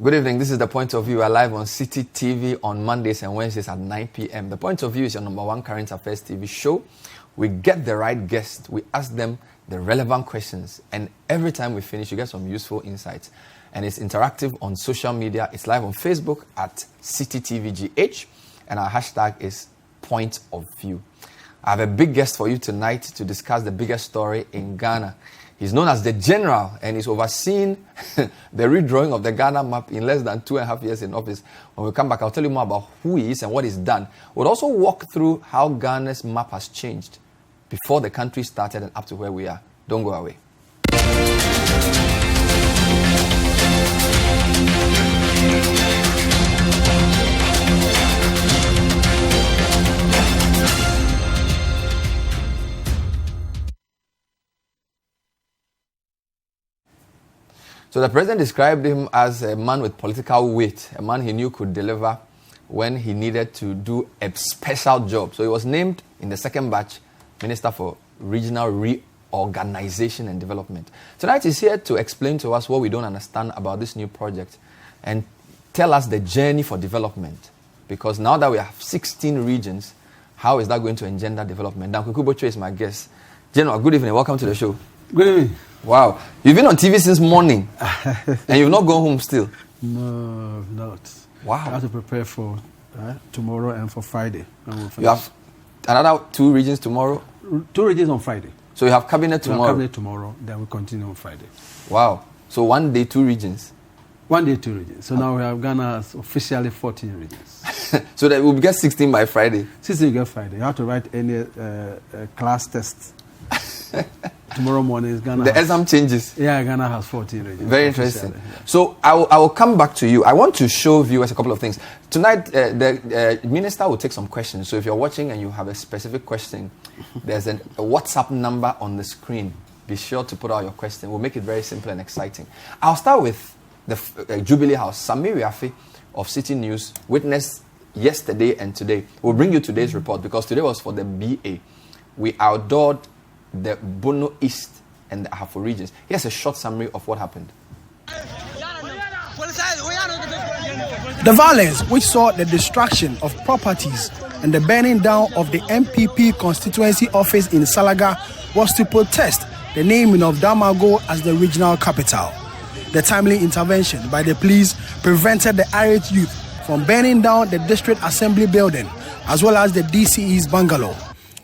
Good evening. This is The Point of View. We are live on City TV on Mondays and Wednesdays at 9 p.m. The Point of View is your number one current affairs TV show. We get the right guests. We ask them the relevant questions. And every time we finish, you get some useful insights. And it's interactive on social media. It's live on Facebook at City TVGH. And our hashtag is Point of View. I have a big guest for you tonight to discuss the biggest story in Ghana. He's known as the General, and he's overseen the redrawing of the Ghana map in less than 2.5 years in office. When we come back, I'll tell you more about who he is and what he's done. We'll also walk through how Ghana's map has changed before the country started and up to where we are. Don't go away. So the president described him as a man with political weight, a man he knew could deliver when he needed to do a special job. So he was named in the second batch Minister for Regional Reorganization and Development. Tonight he's here to explain to us what we don't understand about this new project and tell us the journey for development. Because now that we have 16 regions, how is that going to engender development? Dan Botwe is my guest. General, good evening. Welcome to the show. Good evening. Wow. You've been on TV since morning and you've not gone home still? No, not. Wow. I have to prepare for tomorrow and for Friday. You have another 2 regions tomorrow? 2 regions on Friday. So you have cabinet tomorrow? Cabinet tomorrow, then we continue on Friday. Wow. So 1 day, 2 regions? 1 day, 2 regions. So now we have Ghana as officially 14 regions. So that we'll get 16 by Friday? 16 you get Friday. You have to write any class test. Tomorrow morning is Ghana. The exam changes. Yeah, Ghana has 14 regions. Very interesting. Yeah. So I will come back to you. I want to show viewers a couple of things. Tonight, the minister will take some questions. So if you're watching and you have a specific question, there's a WhatsApp number on the screen. Be sure to put out your question. We'll make it very simple and exciting. I'll start with the Jubilee House. Samiri Afi of City News witnessed yesterday and today. We'll bring you today's report because today was for the BA. We outdoored the Bono East and the Ahafo regions. Here's a short summary of what happened. The violence, which saw the destruction of properties and the burning down of the MPP constituency office in Salaga, was to protest the naming of Damago as the regional capital. The timely intervention by the police prevented the irate youth from burning down the district assembly building as well as the DCE's bungalow.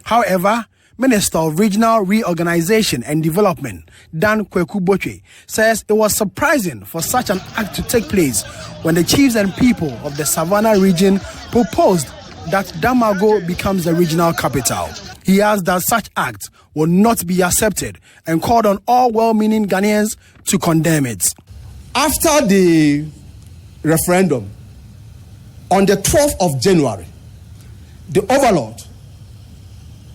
However, Minister of Regional Reorganization and Development, Dan Botwe, says it was surprising for such an act to take place when the chiefs and people of the Savannah region proposed that Damago becomes the regional capital. He asked that such act will not be accepted and called on all well-meaning Ghanaians to condemn it. After the referendum, on the 12th of January, the overlord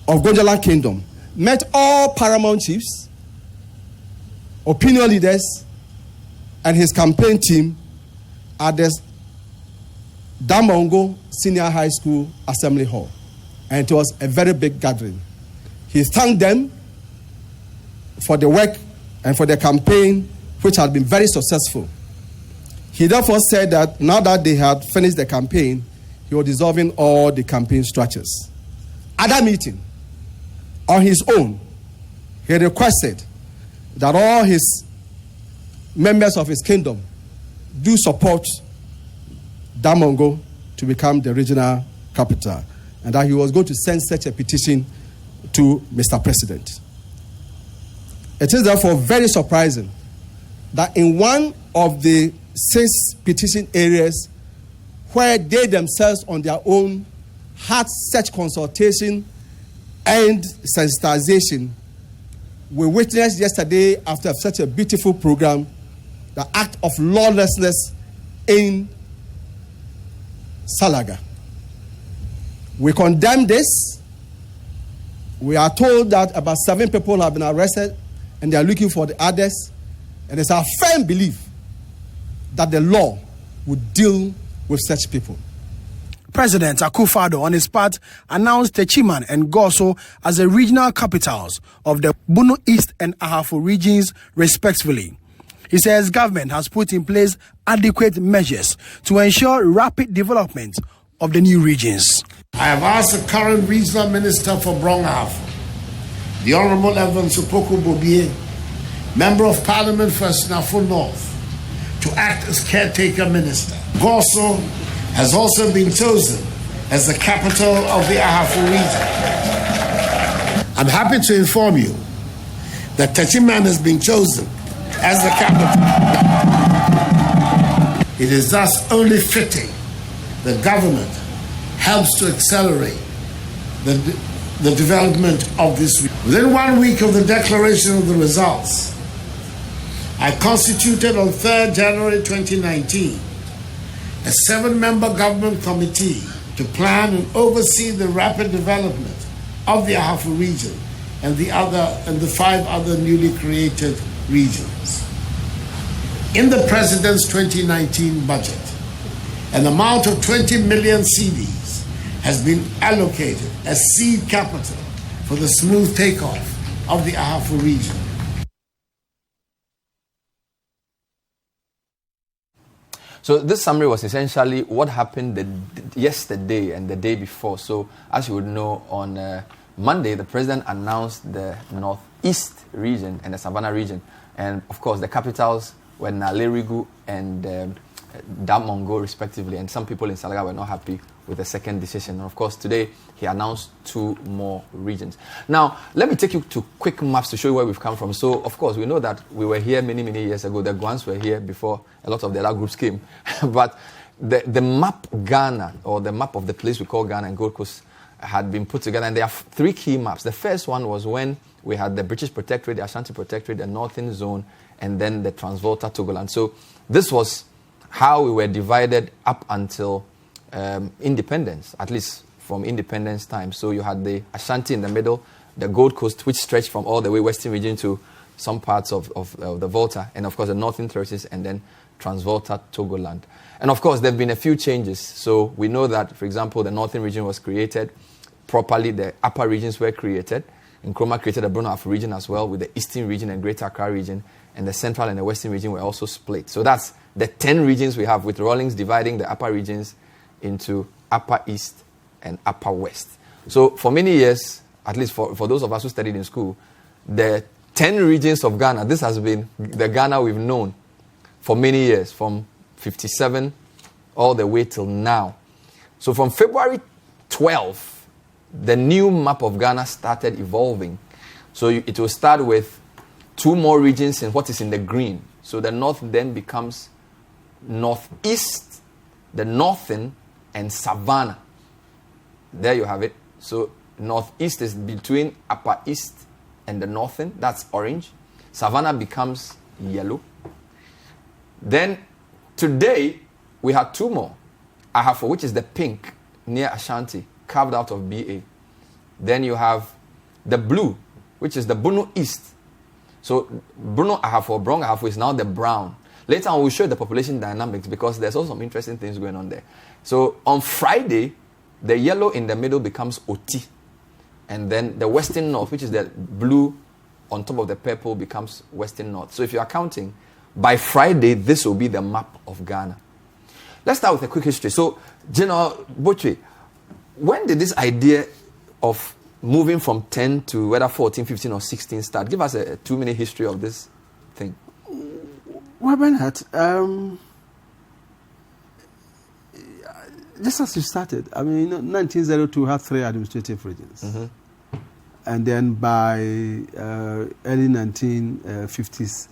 of Gonjaland Kingdom met all paramount chiefs, opinion leaders, and his campaign team at the Damongo Senior High School Assembly Hall. And it was a very big gathering. He thanked them for the work and for the campaign, which had been very successful. He therefore said that now that they had finished the campaign, he was dissolving all the campaign structures. At that meeting, on his own, he requested that all his members of his kingdom do support Damongo to become the regional capital, and that he was going to send such a petition to Mr. President. It is therefore very surprising that in one of the 6 petition areas where they themselves on their own had such consultation and sensitization, we witnessed yesterday, after such a beautiful program, the act of lawlessness in Salaga. We condemn this. We are told that about 7 people have been arrested and they are looking for the others. And it's our firm belief that the law would deal with such people. President Akufo-Addo, on his part, announced Techiman and Goso as the regional capitals of the Bono East and Ahafo regions, respectively. He says government has put in place adequate measures to ensure rapid development of the new regions. I have asked the current regional minister for Brongaf, the Honorable Evan Supoko Bobie, Member of Parliament for Snafo North, to act as caretaker minister. Goso has also been chosen as the capital of the Ahafo region. I'm happy to inform you that Techiman has been chosen as the capital. It is thus only fitting that government helps to accelerate the development of this region. Within 1 week of the declaration of the results, I constituted on 3rd January 2019 a 7-member government committee to plan and oversee the rapid development of the Ahafo region and the 5 other newly created regions. In the President's 2019 budget, an amount of 20 million cedis has been allocated as seed capital for the smooth takeoff of the Ahafo region. So this summary was essentially what happened yesterday and the day before. So as you would know, on Monday, the president announced the Northeast region and the Savannah region. And of course, the capitals were Nalerigu and Damongo, respectively. And some people in Salaga were not happy with the second decision. And of course, today, he announced 2 more regions. Now, let me take you to quick maps to show you where we've come from. So, of course, we know that we were here many, many years ago. The Guans were here before a lot of the other groups came. But the map Ghana, or the map of the place we call Ghana and Gold Coast, had been put together. And there are 3 key maps. The first one was when we had the British Protectorate, the Ashanti Protectorate, the Northern Zone, and then the Transvolta Togoland. So this was how we were divided up until independence, at least from independence time. So you had the Ashanti in the middle, the Gold Coast, which stretched from all the way Western region to some parts of the Volta, and of course the Northern Territories, and then Transvolta Togoland. And of course, there have been a few changes. So we know that, for example, the Northern region was created properly, the upper regions were created. Nkrumah created the Bruno Afro region as well, with the Eastern region and Greater Accra region, and the Central and the Western region were also split. So that's the 10 regions we have, with Rawlings dividing the upper regions into Upper East and Upper West. So for many years, at least for those of us who studied in school, the 10 regions of Ghana, this has been the Ghana we've known for many years, from 57 all the way till now. So from February 12, the new map of Ghana started evolving. So it will start with 2 more regions in what is in the green. So the north then becomes Northeast, the Northern, and Savannah. There you have it. So Northeast is between Upper East and the Northern. That's orange. Savannah becomes yellow. Then today we had 2 more. Ahafo, which is the pink near Ashanti, carved out of BA. Then you have the blue, which is the Bruno East. So Bruno Ahafo, Brong Ahafo is now the brown. Later on, we'll show the population dynamics, because there's also some interesting things going on there. So on Friday, the yellow in the middle becomes Oti. And then the Western North, which is the blue on top of the purple, becomes Western North. So if you are counting, by Friday, this will be the map of Ghana. Let's start with a quick history. So, General Botwe, when did this idea of moving from 10 to whether 14, 15, or 16 start? Give us a 2-minute history of this thing. Well, Bernard, just as you started, I mean, 1902 we had 3 administrative regions. Mm-hmm. And then by early 1950s,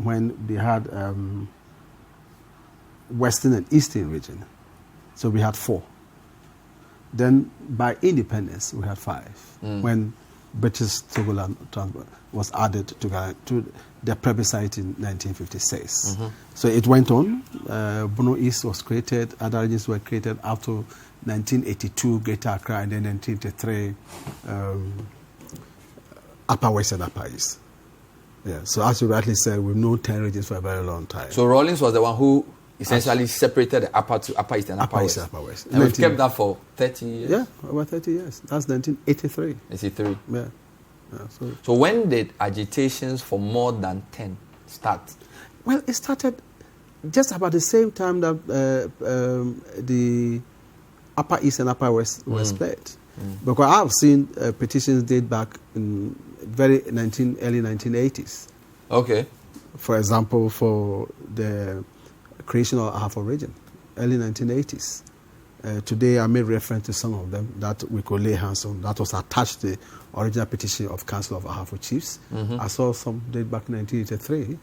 when they had Western and Eastern region, so we had 4. Then by independence, we had 5, when British Togoland was added to the plebiscite in 1956. Mm-hmm. So it went on. Bruno East was created, other regions were created up to 1982, Greater Accra, and then 1983, Upper West and Upper East. Yeah. So as you rightly said, we've known 10 regions for a very long time. So Rawlings was the one who essentially separated the upper to Upper East and Upper West. Upper West. And we've kept that for 30 years? Yeah, over 30 years. That's 1983. 83. Yeah. So when did agitations for more than 10 start? Well, it started just about the same time that the Upper East and Upper West were split. Because I've seen petitions date back in early 1980s. Okay. For example, for the creation of Ahafo region, early 1980s. Today, I made reference to some of them that we could lay hands on. That was attached to the original petition of Council of Ahafo Chiefs. I saw some date back in 1983.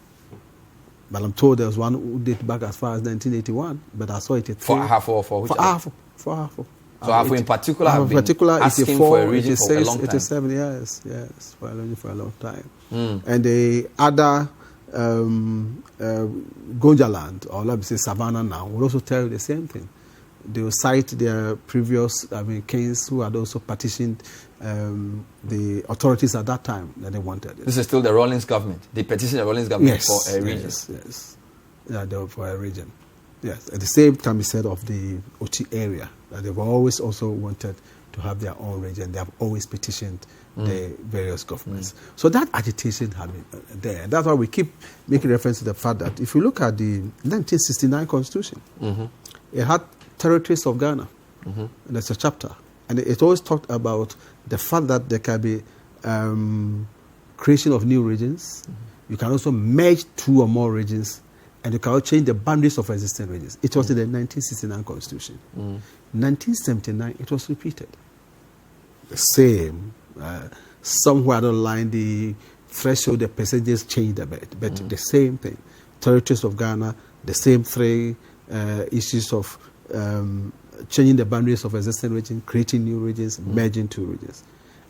But I'm told there was one who date back as far as 1981. But I saw 83. For Ahafo or for which? For Ahafo. For Ahafo. So Ahafo in particular have been asking 84, for a region 86, for a long time. 87, yes, for a long time. And the other Gonjaland, or let me say Savannah now, will also tell you the same thing. They will cite their previous kings who had also petitioned the authorities at that time that they wanted it. This is still the Rawlings government. They petitioned the Rawlings government for a region. Yes. Yeah, they were for a region. Yes. At the same can be said of the Ochi area, that they've always also wanted to have their own region. They have always petitioned the various governments. So that agitation had been there. That's why we keep making reference to the fact that if you look at the 1969 Constitution, it had territories of Ghana. And there's a chapter. And it always talked about the fact that there can be creation of new regions. You can also merge two or more regions, and you can also change the boundaries of existing regions. It was in the 1969 Constitution. 1979, it was repeated. The same. Somewhere along the line, the threshold, the percentages changed a bit, but the same thing. Territories of Ghana, the same three issues of changing the boundaries of existing regions, creating new regions, merging two regions.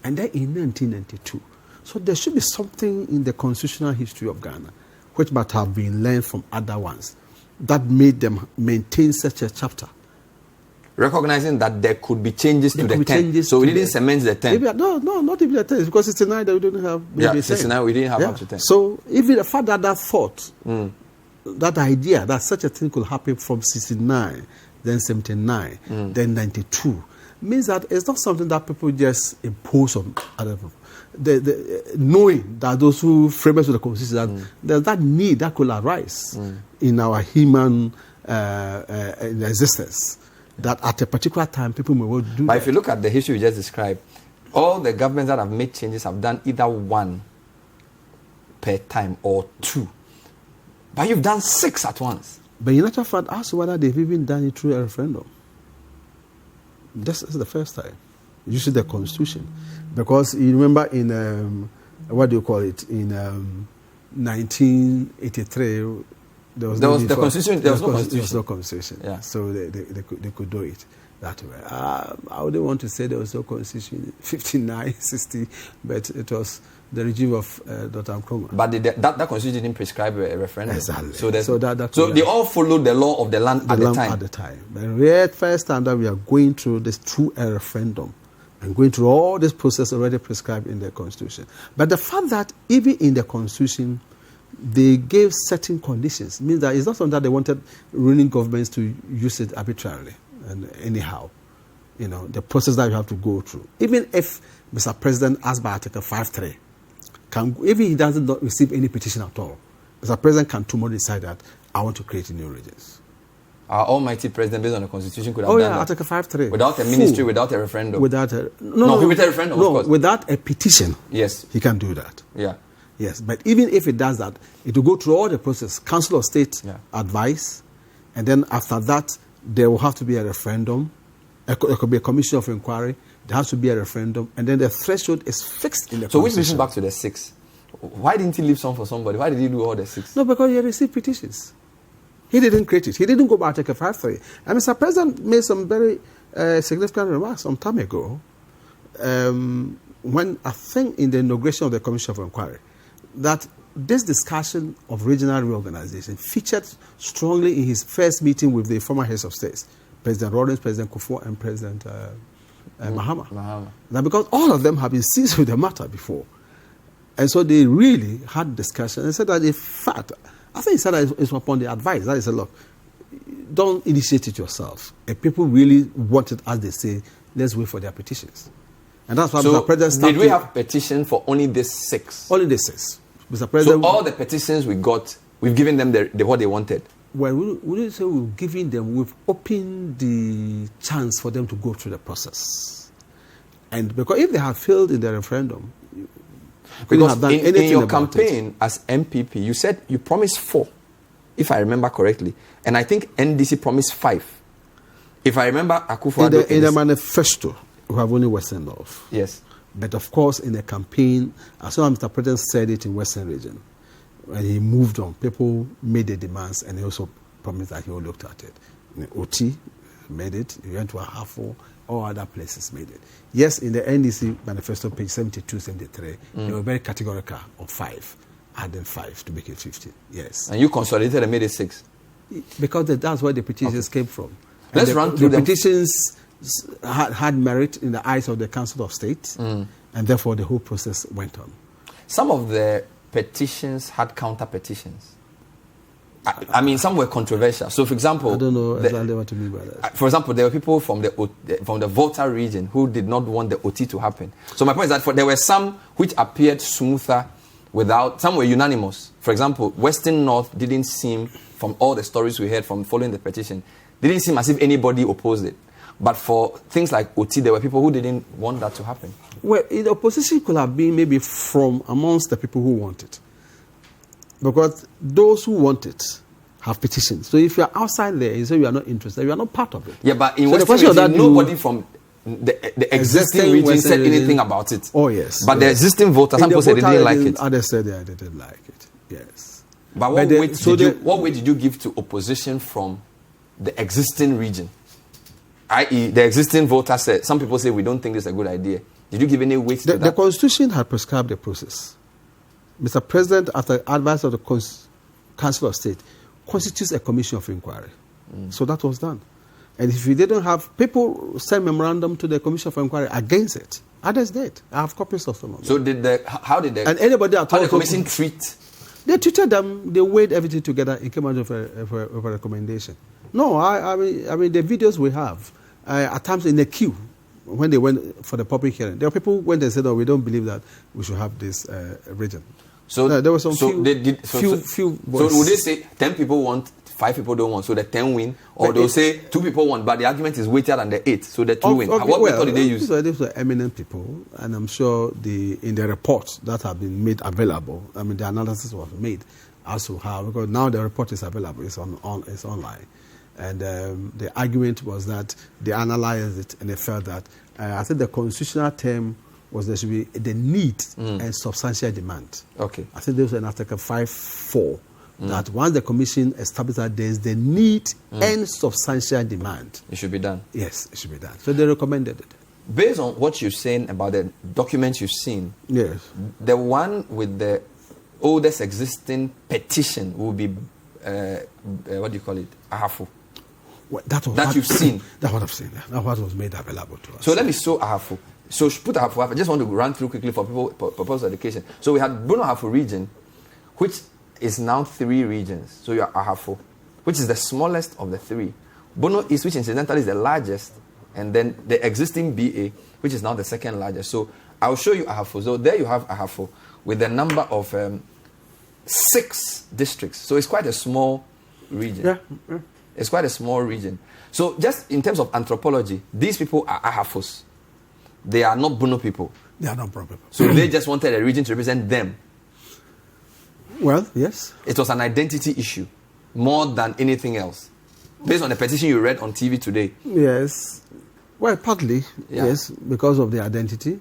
And then in 1992. So there should be something in the constitutional history of Ghana which might have been learned from other ones that made them maintain such a chapter. Recognizing that there could be changes to the 10. So we didn't cement the 10. No, not even the 10. It's because 69 that we didn't have. Yeah, 69 we didn't have up to 10. So even the fact that thought, that idea that such a thing could happen from 69, then 79, then 92, means that it's not something that people just impose on other people. Knowing that those who frame us with the Constitution, that there's that need that could arise in our human existence, that at a particular time people may well do. But if you look at the history you just described, all the governments that have made changes have done either one per time or two. But you've done 6 at once. But in actual fact, ask whether they've even done it through a referendum. This is the first time. Usually the Constitution. Because you remember in, what do you call it, in 1983, there was no Constitution. There was no Constitution. Yeah. So they could do it that way. I wouldn't want to say there was no Constitution in 59, 60, but it was the regime of Dr. Nkrumah. But that Constitution didn't prescribe a referendum. Exactly. So they all followed the law of the land at the time. At the time. But the first time that we are going through this through a referendum and going through all this process already prescribed in the Constitution. But the fact that even in the Constitution, they gave certain conditions means that it's not something that they wanted ruling governments to use it arbitrarily and anyhow. You know, the process that you have to go through. Even if Mr. President asked by Article 5.3, even he doesn't not receive any petition at all, Mr. President can tomorrow decide that I want to create new regions. Our almighty president, based on the Constitution, could have done that. Article 5.3. Without a ministry, without a referendum. With a referendum, of course. Without a petition. Yes. He can do that. Yeah. Yes, but even if it does that, it will go through all the process. Council of State advice, and then after that, there will have to be a referendum. There could be a commission of inquiry. There has to be a referendum, and then the threshold is fixed in the So which brings me back to the 6. Why didn't he leave some for somebody? Why did he do all the 6? No, because he received petitions. He didn't create it. He didn't go by Article 5.3. And Mr. President made some very significant remarks some time ago when I think in the inauguration of the Commission of Inquiry that this discussion of regional reorganization featured strongly in his first meeting with the former heads of states, President Rawlings, President Kufuor, and President Mahama. Now, because all of them have been seized with the matter before. And so they really had discussion and said that in fact, I think he said that it's upon the advice. That is, look, don't initiate it yourself. If people really want it, as they say, let's wait for their petitions. And that's why Mr. President started. Did we have petition for only this 6? Only this 6. Mr. President. So all the petitions we got we've given them what they wanted. Well, we wouldn't say we've given them, we've opened the chance for them to go through the process. And because if they have failed in the referendum, because in your campaign as MPP, you said you promised 4, if I remember correctly. And I think NDC promised 5. If I remember, Akufo-Addo in the manifesto, we have only Western North. Yes. But of course, in the campaign, as soon as Mr. President said it in Western region, when he moved on, people made the demands, and he also promised that he will look at it. OT made it. He went to Ahafo. All other places made it. Yes, in the NDC manifesto, page 72, 73, they were very categorical of 5, adding 5 to make it 15. Yes. And you consolidated and made it 6. Because that's where the petitions came from. Let's run through the them. Petitions had merit in the eyes of the Council of State, and therefore the whole process went on. Some of the petitions had counter petitions. I mean, some were controversial. So, for example, I don't know exactly what you mean by that. For example, there were people from the Volta region who did not want the OT to happen. So my point is that there were some which appeared smoother without, some were unanimous. For example, Western North didn't seem, from all the stories we heard from following the petition, didn't seem as if anybody opposed it. But for things like OT, there were people who didn't want that to happen. Well, the opposition could have been maybe from amongst the people who want it. Because those who want it have petitions. So if you are outside there, you say you are not interested, you are not part of it. Yeah, but in so Western region, nobody from the existing region said anything about it. Oh, yes. But the existing voters, some people said they didn't like it. Others said they didn't like it, yes. But what weight did you give to opposition from the existing region? I.e., the existing voters said, some people say we don't think this is a good idea. Did you give any weight to that? The Constitution had prescribed the process. Mr. President, after advice of the Council of State, constitutes a commission of inquiry. So that was done. And if you didn't have, people send memorandum to the commission of inquiry against it. Others did. I have copies of some of them. So how did the commission treat? They treated them, they weighed everything together, it came out of a recommendation. No, I mean the videos we have, at times in the queue, when they went for the public hearing, there were people who went and said, "Oh, we don't believe that we should have this region." So there were some few voices. So would they say 10 people want, 5 people don't want, so the 10 win, or they'll say 2 people want, but the argument is weightier than the 8, so the 2 win. What method did they use? These were eminent people, and I'm sure in the reports that have been made available, I mean the analysis was made as to how, because now the report is available, it's online. And the argument was that they analyzed it and they felt that I think the constitutional term was there should be the need and substantial demand. Okay. I think there was an Article 5.4 that once the commission established that there is the need and substantial demand, it should be done. Yes, it should be done. So they recommended it. Based on what you're saying about the documents you've seen, yes, the one with the oldest existing petition will be what do you call it? Ahafo. Well, you've seen. That's what I've seen. That's what was made available to us. So let me show Ahafo. So put Ahafo up. I just want to run through quickly for people purpose of education. So we had Bono Ahafo region, which is now 3 regions. So you are Ahafo, which is the smallest of the 3. Bono East, which incidentally is the largest, and then the existing BA, which is now the 2nd largest. So I'll show you Ahafo. So there you have Ahafo with the number of 6 districts. So it's quite a small region. Yeah. It's quite a small region. So just in terms of anthropology, these people are Ahafos. They are not Bono people. They are not Bono people. So they just wanted a region to represent them. Well, yes. It was an identity issue more than anything else. Based on the petition you read on TV today. Yes. Well, partly, yes, because of their identity.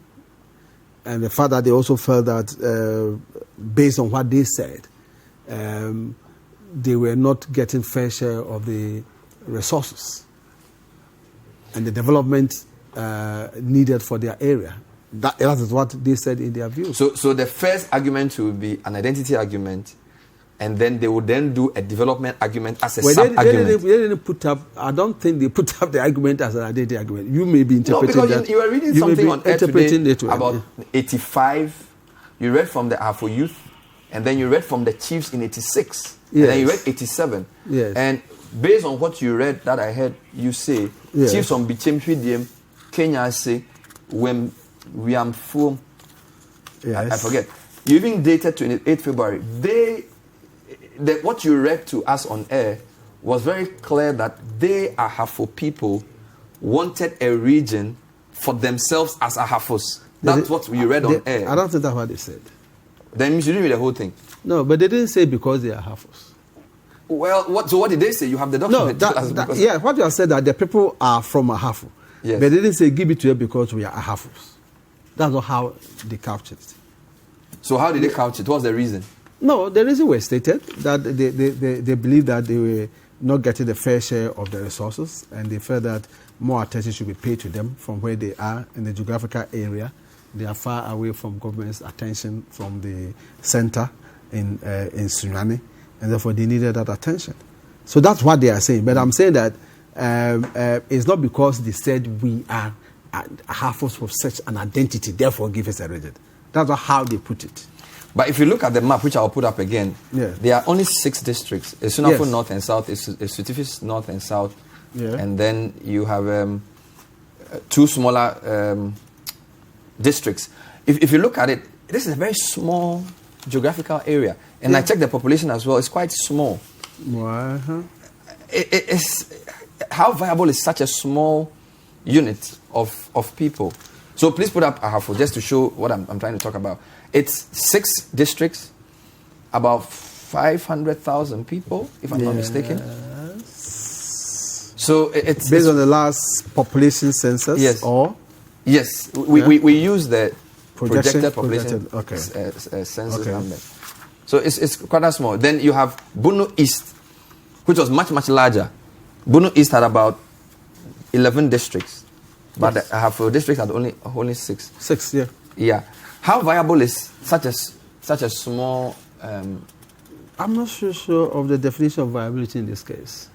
And the fact that they also felt that based on what they said, they were not getting fair share of the resources and the development needed for their area. That is what they said in their view. So the first argument will be an identity argument, and then they would then do a development argument as a sub-argument. They didn't put up, I don't think they put up the argument as an identity argument. You may be interpreting that. No, because you were reading something on Air today about 85. You read from the Afro Youth, and then you read from the Chiefs in 86. Yes. And then you read 87. Yes. And based on what you read that I heard you say, yes. Chiefs on Bichim Kenya say, when we am I forget. You even dated 28 February. what you read to us on air was very clear that they, Ahafo people, wanted a region for themselves as Ahafos. That's what you read on air. I don't think that's what they said. Then you didn't read the whole thing. No, but they didn't say because they are Ahafos. Well, what did they say? You have the document. No, what you have said that the people are from Ahafo. Yes. But they didn't say give it to you because we are Ahafos. That's not how they couched it. So how did they couch it? What was the reason? No, the reason was stated that they believe that they were not getting the fair share of the resources, and they felt that more attention should be paid to them from where they are in the geographical area. They are far away from government's attention from the center in Sunyani, and therefore they needed that attention. So that's what they are saying. But I'm saying that it's not because they said we are Ahafos with such an identity, therefore give us a region. That's not how they put it. But if you look at the map, which I'll put up again, there are only 6 districts. It's Sunafo North and South, it's Sutifis North and South, and then you have 2 smaller districts. If you look at it, this is a very small geographical area. And I checked the population as well, it's quite small. How viable is such a small unit of people? So please put up Ahafo just to show what I'm trying to talk about. It's 6 districts, about 500,000 people, if I'm not mistaken. So it's based on the last population census, yes, or yes, we use the projected population census number. So it's quite small. Then you have Bono East, which was much larger. Bono East had about 11 districts. But the Ahafo district had only 6. 6, yeah. Yeah. How viable is such a small? I'm not sure of the definition of viability in this case.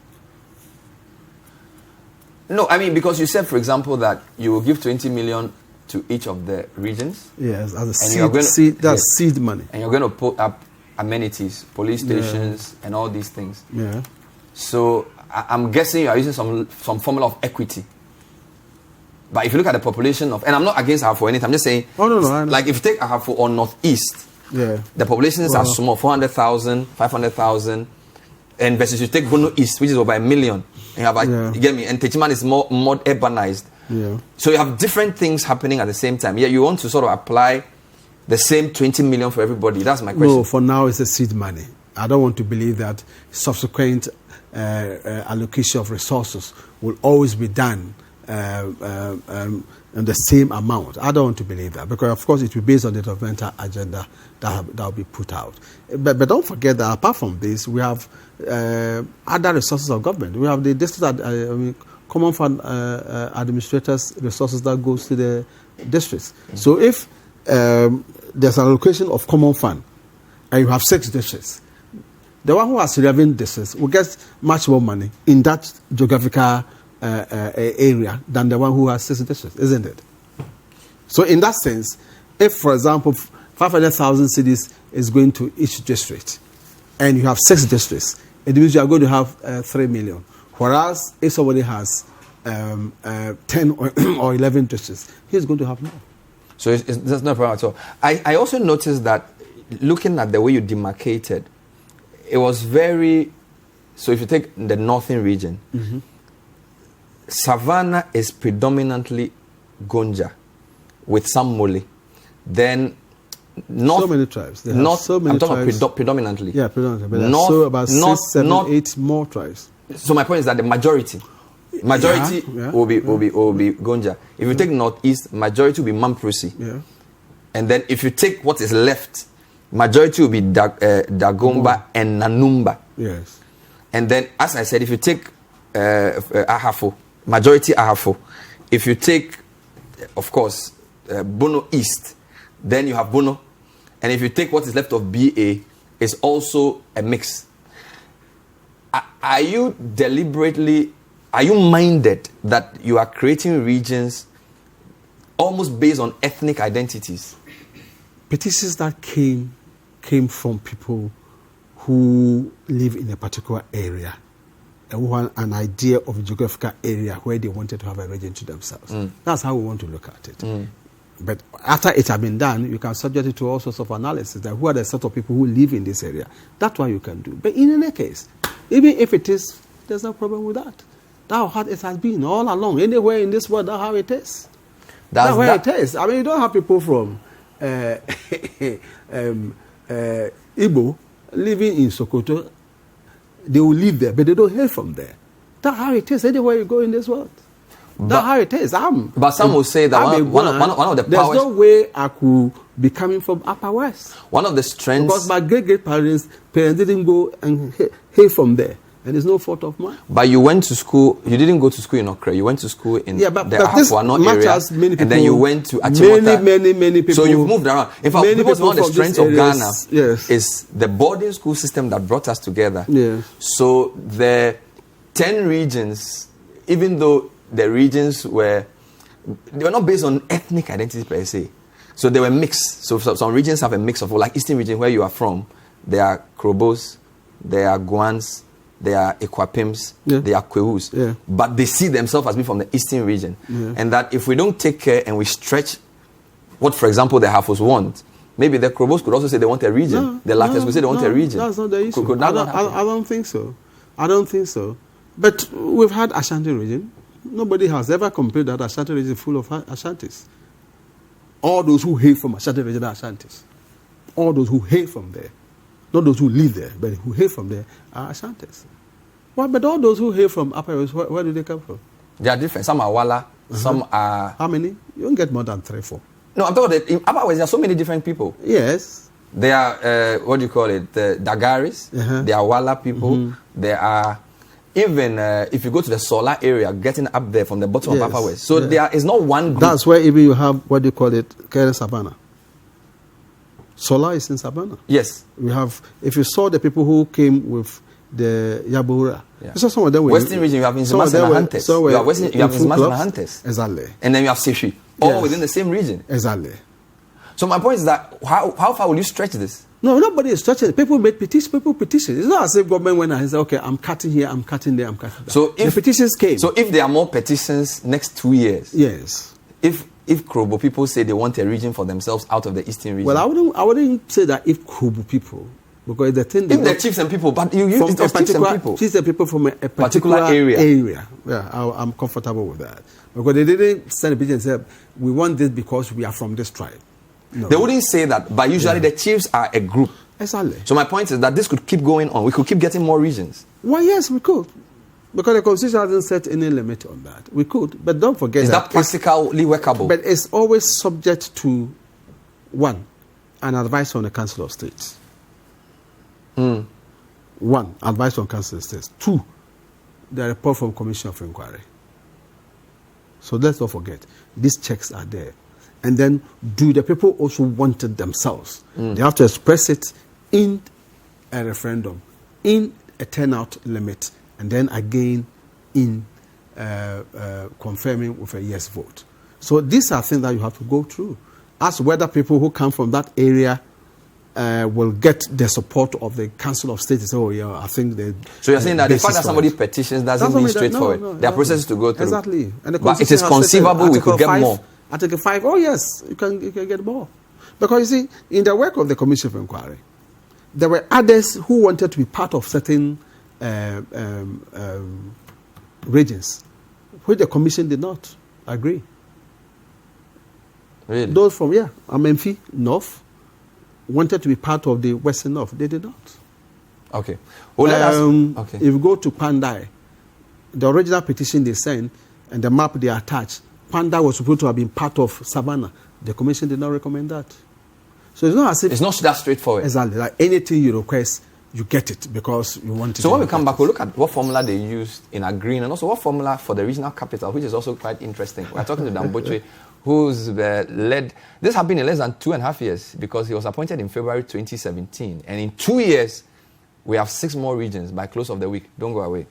No, I mean because you said, for example, that you will give 20 million to each of the regions. Yes, as a seed money. And you're going to put up amenities, police stations, and all these things. Yeah. So I'm guessing you are using some formula of equity. But if you look at the population of, and I'm not against Ahafo or anything, I'm just saying, like if you take Ahafo or Northeast, the populations are small, 400,000, 500,000, and versus you take Bono East, which is over 1 million, and you have, you get me, and Techiman is more urbanized. Yeah. So you have different things happening at the same time. Yeah, you want to sort of apply the same 20 million for everybody. That's my question. No, for now it's a seed money. I don't want to believe that subsequent allocation of resources will always be done and the same amount. I don't want to believe that because, of course, it will be based on the developmental agenda that will be put out. But don't forget that apart from this, we have other resources of government. We have the district, common fund administrators' resources that goes to the districts. So if there's an allocation of common fund and you have 6 districts, the one who has 11 districts will get much more money in that geographical area than the one who has 6 districts, isn't it? So in that sense, if, for example, 500,000 cities is going to each district, and you have 6 districts, it means you are going to have 3 million. Whereas if somebody has 10 or 11 districts, he's going to have more. So there's no problem at all. I also noticed that looking at the way you demarcated, it was very... So if you take the northern region, Savannah is predominantly Gonja with some Mole. Then north, so many tribes. I'm talking about predominantly. Yeah, predominantly. But north, so about north, 6, 7, 8 more tribes. So my point is that the majority will be Gonja. If you take northeast, majority will be Mamprosi. Yeah. And then if you take what is left, majority will be Dagomba and Nanumba. Yes. And then, as I said, if you take Ahafo, majority Ahafo. If you take, of course, Bono East, then you have Bono. And if you take what is left of BA, it's also a mix. Are you minded that you are creating regions almost based on ethnic identities? Petitions that came from people who live in a particular area and who had an idea of a geographical area where they wanted to have a region to themselves. That's how we want to look at it. But after it has been done, you can subject it to all sorts of analysis. That who are the sort of people who live in this area? That's what you can do. But in any case, even if it is, there's no problem with that. That's how it has been all along. Anywhere in this world, that's how it is. That's where it is. I mean, you don't have people from Igbo living in Sokoto. They will live there, but they don't hail from there. That's how it is anywhere you go in this world. That's how it is. But some will say that one of the powers... There's no way I could be coming from Upper West. One of the strengths... Because my great-great-parents didn't go and hail from there. And it's no fault of mine. But you went to school... You didn't go to school in Okra. You went to school in the Afuano area. Many people, and then you went to Achimota. Many people... So you've moved around. In fact, because one of the strengths of Ghana yes. is the boarding school system that brought us together. Yes. So the 10 regions, even though the regions they were not based on ethnic identity per se. So they were mixed. So some regions have a mix of, like Eastern region where you are from, there are Krobos, there are Guans, there are Ekwapims, there are Kwehus. Yeah. But they see themselves as being from the Eastern region. Yeah. And that if we don't take care and we stretch what, for example, the Hafos want, maybe the Krobos could also say they want a region. The Lattes could say they want a region. That's not the issue. I don't think so. I don't think so. But we've had Ashanti region. Nobody has ever complained that Ashanti region is full of Ashantis. All those who hail from Ashanti region are Ashantis. All those who hail from there. Not those who live there, but who hail from there are Ashantis. Well, but all those who hail from Upper West, where do they come from? They are different. Some are Wala, some are... How many? You don't get more than 3, 4. No, I'm talking about in Upper West, there are so many different people. Yes. They are, what do you call it, the Dagaris. They are Wala people. There are... Even if you go to the Solar area, getting up there from the bottom of Upper West. So there is not one group. That's where even you have, what do you call it, Kere Savannah. Solar is in Savannah. Yes. We have, if you saw the people who came with the Yabura, you saw some of them were... Western region, you have Inzimas and Hunters. You have Inzimas and Hunters. Exactly. And then you have Seshi, all within the same region. Exactly. So my point is that, how far will you stretch this? No, nobody is stretching it. People make petitions. People petition. It's not as if government went and said, okay, I'm cutting here, I'm cutting there, I'm cutting there. So if the petitions came. So if there are more petitions next 2 years. Yes. If Krobo people say they want a region for themselves out of the Eastern region. Well, I wouldn't say that if Krobo people, because the thing... If the chiefs and people, but you use chiefs and people from a particular area. Yeah, I'm comfortable with that. Because they didn't send a petition and say, we want this because we are from this tribe. No. They wouldn't say that, but usually the chiefs are a group. Exactly. So my point is that this could keep going on. We could keep getting more regions. Well, yes, we could. Because the Constitution hasn't set any limit on that. We could. But don't forget is that practically workable? But it's always subject to, one, an advice from the Council of States. One, advice from Council of States. Two, the report from Commission of Inquiry. So let's not forget, these checks are there. And then, do the people also want it themselves? They have to express it in a referendum, in a turnout limit, and then again in confirming with a yes vote. So these are things that you have to go through. As whether people who come from that area will get the support of the Council of State. Oh, yeah, I think they... So you're saying that the fact that somebody petitions doesn't mean straightforward. There are processes to go through. Exactly. And but it is conceivable we could get more. Article 5, oh yes, you can get more. Because you see, in the work of the Commission of Inquiry, there were others who wanted to be part of certain regions, which the Commission did not agree. Really? Those from, Amenfi North, wanted to be part of the Western North. They did not. Okay. Well, okay. If you go to Pandai, the original petition they sent and the map they attached, Panda was supposed to have been part of Savannah. The Commission did not recommend that. So it's not as if... It's not that straightforward. Exactly. Like anything you request, you get it because you want it. So when we come back, we'll look at what formula they used in agreeing and also what formula for the regional capital, which is also quite interesting. We're talking to Dan Botwe, who's led... This happened in less than 2.5 years because he was appointed in February 2017. And in 2 years, we have 6 more regions by close of the week. Don't go away.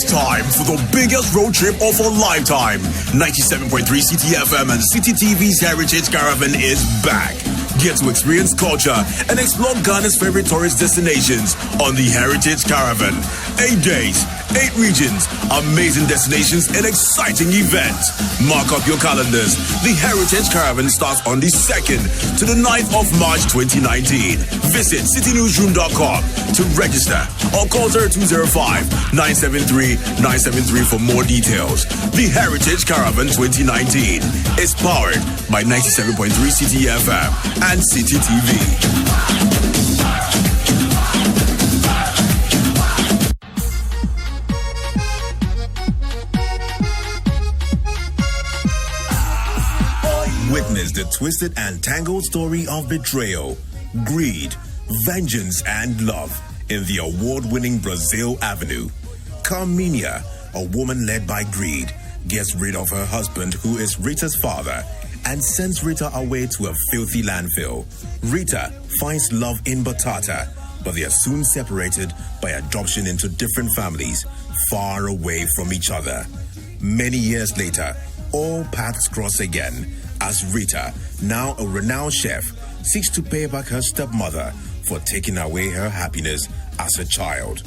time for the biggest road trip of a lifetime. 97.3 CTFM and City TV's Heritage Caravan is back. Get to experience culture and explore Ghana's favorite tourist destinations on the Heritage Caravan. 8 days, 8 regions, amazing destinations and exciting events. Mark up your calendars. The Heritage Caravan starts on the 2nd to the 9th of March 2019. Visit citynewsroom.com to register or call 0205-973-973 for more details. The Heritage Caravan 2019 is powered by 97.3 CTFM and City TV. Witness the twisted and tangled story of betrayal, greed, vengeance, and love in the award-winning Brazil Avenue. Carmenia, a woman led by greed, gets rid of her husband, who is Rita's father, and sends Rita away to a filthy landfill. Rita finds love in Batata, but they are soon separated by adoption into different families, far away from each other. Many years later, all paths cross again as Rita, now a renowned chef, seeks to pay back her stepmother for taking away her happiness as a child.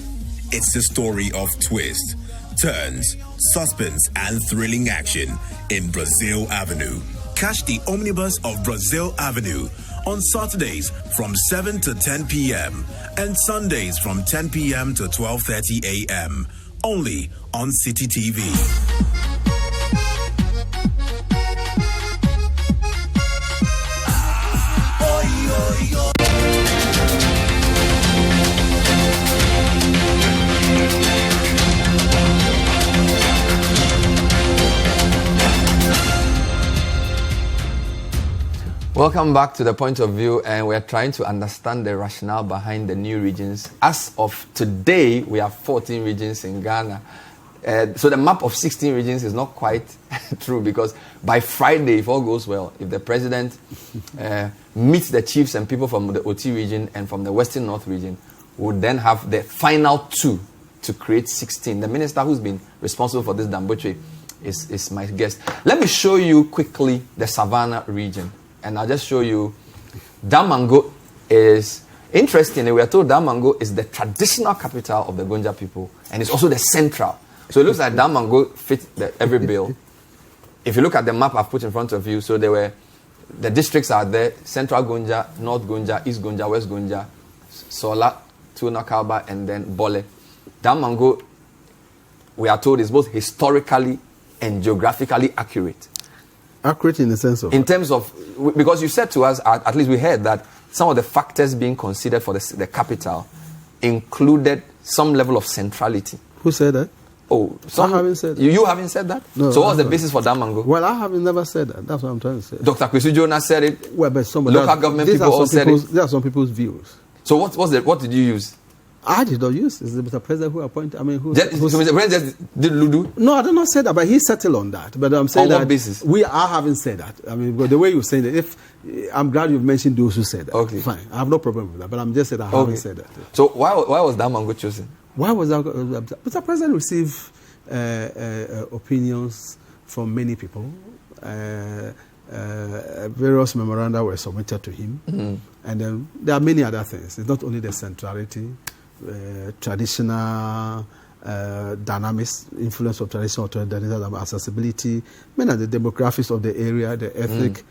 It's the story of twists, turns, suspense, and thrilling action in Brazil Avenue. Catch the omnibus of Brazil Avenue on Saturdays from 7 to 10 p.m. and Sundays from 10 p.m. to 12:30 a.m. only on City TV. Welcome back to The Point of View, and we're trying to understand the rationale behind the new regions. As of today, we have 14 regions in Ghana. So the map of 16 regions is not quite true, because by Friday, if all goes well, if the president meets the chiefs and people from the OT region and from the Western North region, we'll then have the final 2 to create 16. The minister who's been responsible for this, Dan Botwe, is my guest. Let me show you quickly the Savannah region. And I'll just show you, Damango is interesting. We are told Damango is the traditional capital of the Gonja people, and it's also the central. So it looks like Damango fits every bill. If you look at the map I've put in front of you, so the districts are there: Central Gonja, North Gonja, East Gonja, West Gonja, Sola, Tuna Kalba, and then Bole. Damango, we are told, is both historically and geographically accurate. Accurate in the sense of? In terms of, because you said to us, at least we heard that some of the factors being considered for the capital included some level of centrality. Who said that? Oh, I haven't said that. You haven't said that? No. So what's the basis for Damango? Well, I haven't never said that. That's what I'm trying to say. Dr. Kwesi Jonas said it. Well, but local government people all said it. There are some people's views. So what did you use? I did not use. It's the Mr. President who appointed. I mean, So Mr. President just did Ludu? No, I did not say that, but he settled on that. But I'm saying on what basis? I haven't said that. I mean, but the way you say that, I'm glad you've mentioned those who said that. Okay. Fine. I have no problem with that. But I'm just saying I haven't said that. So why was Damango chosen? Why was that? Mr. President received opinions from many people. Various memoranda were submitted to him. Mm-hmm. And then there are many other things. It's not only the centrality, traditional dynamics, influence of traditional accessibility, many of the demographics of the area, the ethnic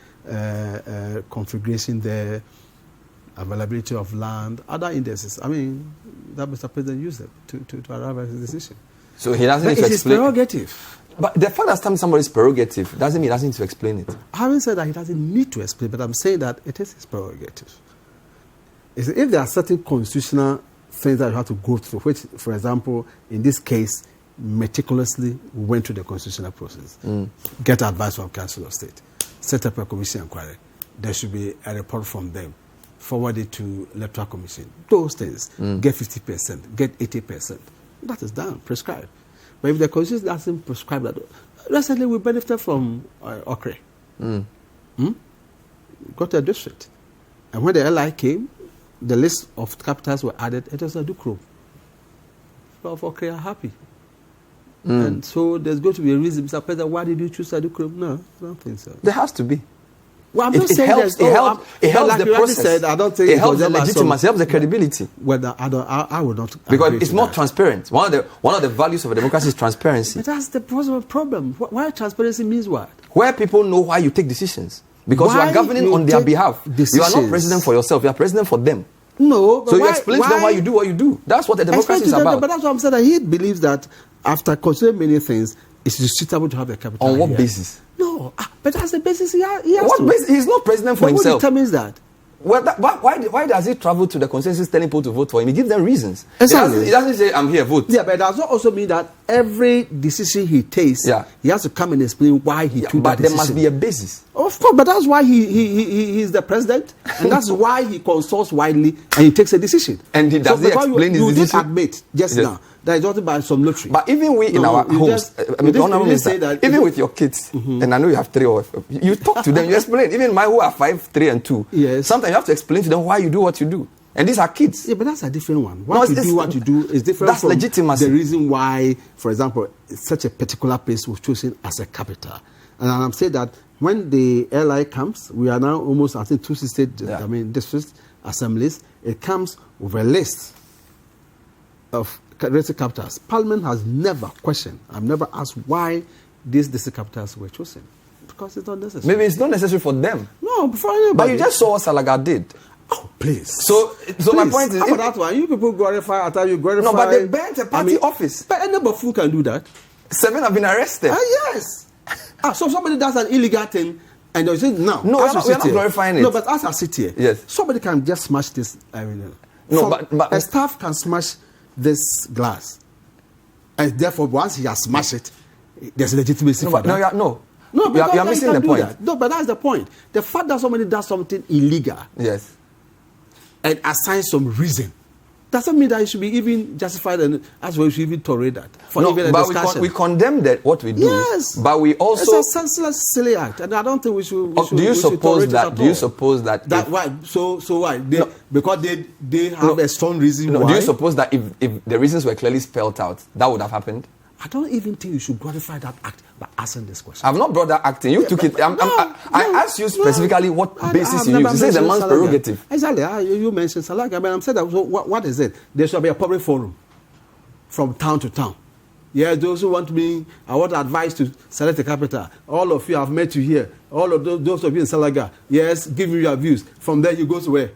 configuration there, availability of land, other indices. I mean, that Mr. President used it to arrive at his decision. So he doesn't need to explain. It's his prerogative. But the fact that somebody's prerogative doesn't mean he doesn't need to explain it. I haven't said that he doesn't need to explain, but I'm saying that it is his prerogative. If there are certain constitutional things that you have to go through, which, for example, in this case, meticulously went through the constitutional process, get advice from Council of State, set up a commission inquiry, there should be a report from them, forward it to Electoral Commission. Those things, get 50%, get 80%. That is done, prescribed. But if the Constitution doesn't prescribe that, recently we benefited from Okre. Got to a district. And when the LI came, the list of capitals were added. It was a Dukro. People of Okre are happy. And so there's going to be a reason, Mr. President, why did you choose Adukurum? No, I don't think so. There has to be. Well, I'm not saying helps the process. Said, I don't think it helps the legitimacy, it helps the credibility. Well, I would not. Because it's more transparent. One of the values of a democracy is transparency. But that's the problem. Why transparency means what? Where people know why you take decisions. Because you are governing on their behalf. You are not president for yourself, you are president for them. No, but so you explain to them why you do what you do. That's what the democracy is about. But that's what I'm saying. That he believes that after considering many things, it's suitable to have a capital. On what basis? No, but that's the basis he has He's not president for himself. What determines that? Well, why does he travel to the consensus telling people to vote for him? He gives them reasons. Exactly. He doesn't say, I'm here, vote. Yeah, but it does not also mean that every decision he takes, he has to come and explain why he took that decision. But there must be a basis. Of course, but that's why he is the president, and that's why he consults widely and he takes a decision. And does he explain his decision? You did admit just now that it's not by some lottery. But even we in our homes, even with your kids, and I know you have 3 or 4, you talk to them, you explain. Even my who are 5, 3, and 2. Yes. Sometimes you have to explain to them why you do what you do. And these are kids. Yeah, but that's a different one. What you do is different from legitimacy. The reason why, for example, such a particular place was chosen as a capital. And I'm saying that when the LI comes, we are now almost, I think, 260 district assemblies. It comes with a list of district capitals. Parliament has never questioned, I've never asked why these district capitals were chosen. Because it's not necessary. Maybe it's not necessary for them. No, before anybody. But you just saw what Salaga did. Oh, please. So my point is... How about that one? You people glorify after you glorify... No, but they burnt a party office. But any buffoon can do that. 7 have been arrested. Yes. So somebody does an illegal thing and they say, no, we are not glorifying it. No, but as I sit here, yes, somebody can just smash this. But a staff can smash this glass. And therefore, once he has smashed it, there's legitimacy for that. No, you are missing the point. No, but that's the point. The fact that somebody does something illegal, yes, and assigns some reason, doesn't mean that it should be even justified, and as well, we should even tolerate that. But we condemn that what we do. Yes, but we also it's a senseless, silly act, and I don't think we should. Do you suppose that? Why? So why? Because they have a strong reason. Why? Do you suppose that if the reasons were clearly spelled out, that would have happened? I don't even think you should glorify that act by asking this question. I've not brought that act in. You took it. I asked you specifically what basis you use. You say the man's prerogative. Exactly. You mentioned Salaga. But I'm saying that. So what is it? There should be a public forum from town to town. Yeah, those who want me, I want advice to select a capital. All of you, I've met you here. All of those of you in Salaga. Yes, give me your views. From there, you go to where?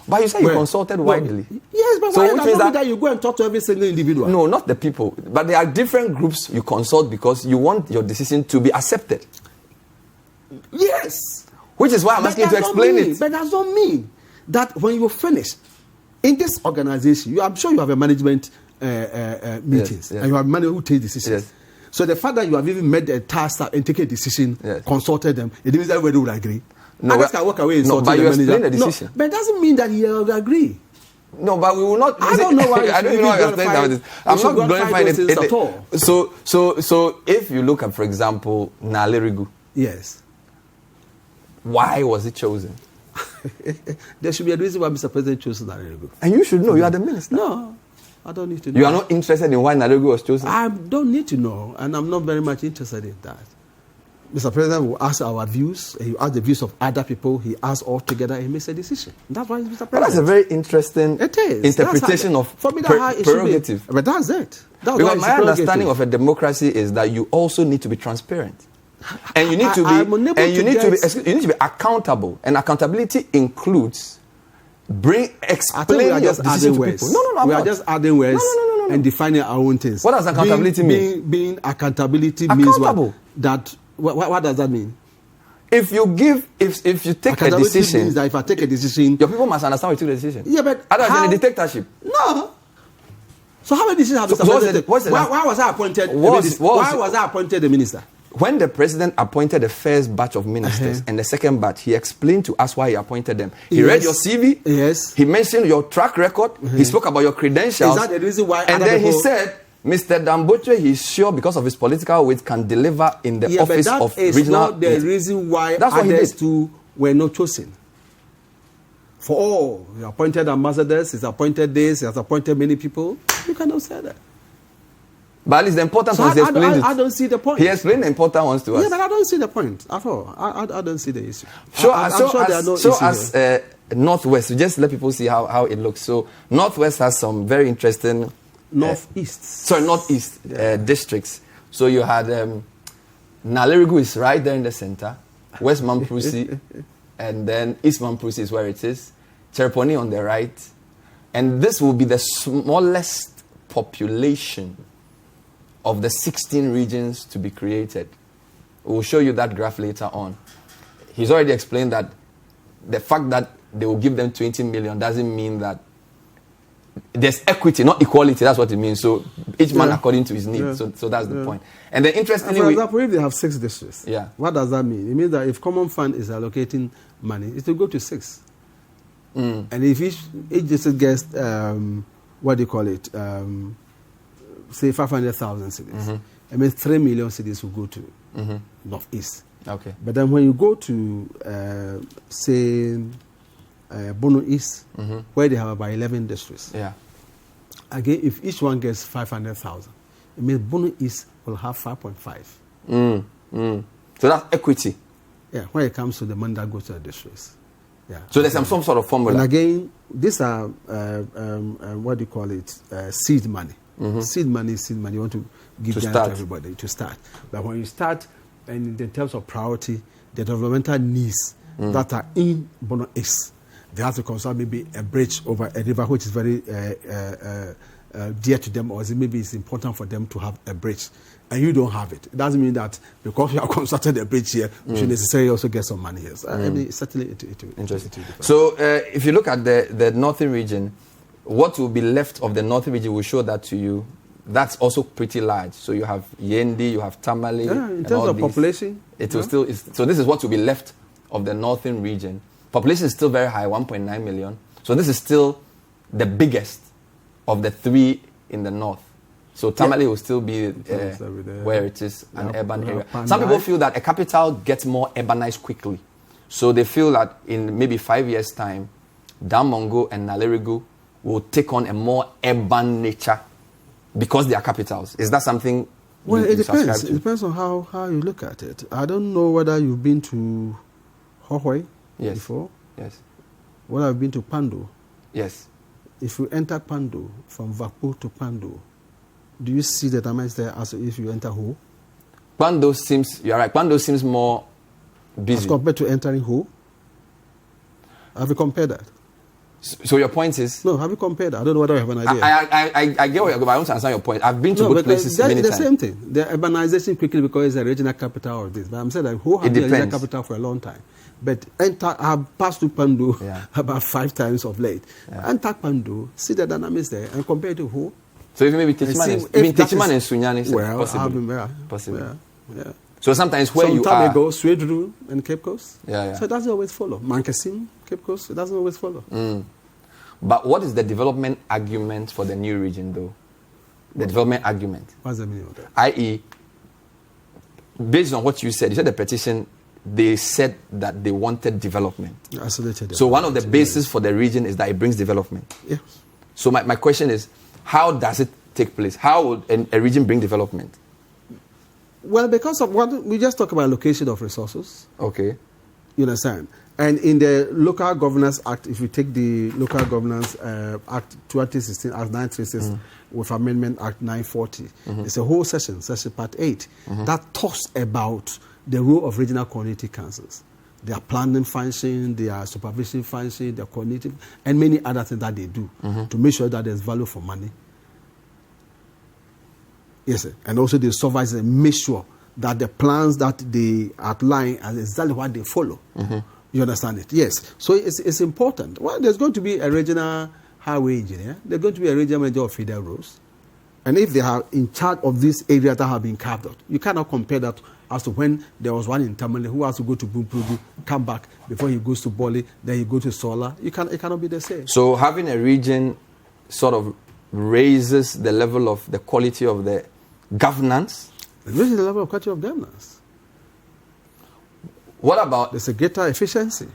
But you say you consulted widely. Yes, but so which means that you go and talk to every single individual. No, not the people. But there are different groups you consult because you want your decision to be accepted. Yes. Which is why I'm asking you to explain it. But that doesn't mean that when you finish in this organization, I'm sure you have a management meetings, and you have managers who take decisions. Yes. So the fact that you have even made a task and taken a decision, consulted them, it means that everybody would agree. No, others can walk away and but you explain the decision. No, but it doesn't mean that he will agree. No, but we will not. I don't know why. I don't even know why you're saying that. I'm not glorifying it at all. So if you look at, for example, Nalerigu. Yes. Why was it chosen? There should be a reason why Mr. President chose Nalerigu. And you should know. You are the minister. No, I don't need to know. You are not interested in why Nalerigu was chosen? I don't need to know, and I'm not very much interested in that. Mr. President will ask our views, he will ask the views of other people, he asks all together, and he makes a decision. That's why he's Mr. President. But that's a very interesting interpretation of prerogative. But that's it. Because my understanding of a democracy is that you also need to be transparent. And you need to be accountable. And accountability includes explaining your decision to people. No, we are just adding words and defining our own things. What does accountability mean? Being accountability means what? That what does that mean? If you take a decision, means that if I take a decision, your people must understand why you took the decision. Yeah, but otherwise in a dictatorship. No. So how many decisions have Mr. President? Why was I appointed? Why was I appointed the minister? When the president appointed the first batch of ministers and the second batch, he explained to us why he appointed them. He read your CV. Yes. He mentioned your track record. He spoke about your credentials. Is that the reason why? And then he said, Mr. Dan Botwe, he's sure because of his political weight can deliver in the office of regional. That is not the reason why others too were not chosen. For all, he appointed ambassadors, he's appointed this, he has appointed many people. You cannot say that. But at least the important So ones, he explained it. I don't see the point. He explained the important ones to us. Yeah, but I don't see the point at all. I don't see the issue. As Northwest, we just let people see how it looks. So Northwest has some very interesting Northeast districts. So you had Nalerigu is right there in the center, West Mamprusi, and then East Mamprusi is where it is, Chereponi on the right, and this will be the smallest population of the 16 regions to be created. We'll show you that graph later on. He's already explained that the fact that they will give them 20 million doesn't mean that there's equity, not equality. That's what it means. So each man according to his needs. Yeah. So that's the point. And then interestingly, for example, if they have 6 districts, yeah, what does that mean? It means that if Common Fund is allocating money, it will go to 6. And if each district gets say 500,000 cedis, it means 3 million cedis will go to Northeast. Okay. But then when you go to say Bono East, where they have about 11 districts, yeah, again, if each one gets 500,000, it means Bono East will have 5.5. So that's equity. Yeah, when it comes to the money that goes to the districts. Yeah. So there's some sort of formula. And again, these are seed money. Seed money. You want to give them to everybody to start. But when you start, and in terms of priority, the developmental needs that are in Bono East, they have to construct maybe a bridge over a river which is very dear to them, or maybe it's important for them to have a bridge, and you don't have it. It doesn't mean that because you have constructed a bridge here, you should necessarily also get some money here. So, I mean, certainly it interesting. So if you look at the northern region, what will be left of the northern region will show that to you. That's also pretty large. So you have Yendi, you have Tamale. Yeah, in terms of population. It will still. So this is what will be left of the northern region. Population is still very high, 1.9 million. So this is still the biggest of the 3 in the north. So Tamale will still be where it is an urban area. Some people feel that a capital gets more urbanized quickly. So they feel that in maybe 5 years' time, Damongo and Nalerigu will take on a more urban nature because they are capitals. Is that something? Well, it depends. It depends on how you look at it. I don't know whether you've been to Hohoi before. Yes. Whether I've been to Pando. Yes. If you enter Pando, from Vapu to Pando, do you see the damage there as if you enter Ho? Pando seems, you're right, Pando seems more busy. As compared to entering Ho? Have you compared that? So your point is? No, have you compared that? I don't know whether you have an idea. I get where you're going, but I want to understand your point. I've been to good places many times. It's the same thing. The urbanization quickly because it's a regional capital of this. But I'm saying that Ho has been a regional capital for a long time. But I've passed through Pando about 5 times of late. Enter Pando, see the dynamics there, and compare it to Ho. So if maybe Techiman and Sunyani, possibly. Yeah. So sometimes where you are... Some time ago, Swedru and Cape Coast. Yeah. So it doesn't always follow. Mankasim, Cape Coast, it doesn't always follow. But what is the development argument for the new region, though? The development argument. What's the meaning of that? I.e., based on what you said the petition, they said that they wanted development. Isolated. So one of the bases for the region is that it brings development. Yes. So my question is, how does it take place? How would a region bring development? Well, because of what we just talked about, allocation of resources. Okay. You understand? And in the Local Governance Act, if you take the Local Governance Act 2016, Act 936, with Amendment Act 940, it's a whole section Part 8, that talks about the role of regional community councils. Their planning function, their supervision function, their cognitive, and many other things that they do to make sure that there's value for money. Yes, sir. And also they supervise and make sure that the plans that they outline are exactly what they follow. You understand it? Yes. So it's important. Well, there's going to be a regional highway engineer. There's going to be a regional manager of federal roads. And if they are in charge of this area that have been carved out, you cannot compare that as to when there was one in Tamale who has to go to Bumpugu, come back before he goes to Boli, then he goes to Sola. It cannot be the same. So having a region sort of raises the level of the quality of the governance? It raises the level of quality of governance. What about... There's a greater efficiency.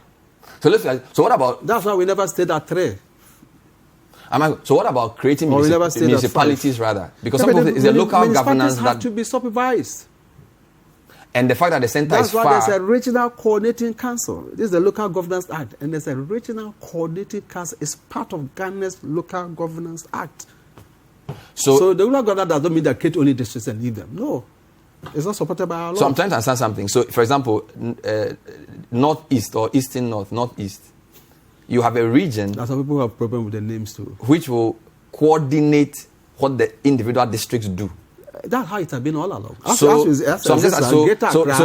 So what about... That's why we never stayed at 3. So what about creating municipalities rather? Because some of it is a local governance that have to be supervised. And the fact that the center is far. That's why there's a regional coordinating council. This is the Local Governance Act, and there's a regional coordinating council. It's part of Ghana's Local Governance Act. So the local governance doesn't mean that create only districts and leave them. No, it's not supported by our law. So I'm trying to understand something. So, for example, northeast or eastern northeast, you have a region. That's why people have problem with the names too. Which will coordinate what the individual districts do. That's how it has been all along. So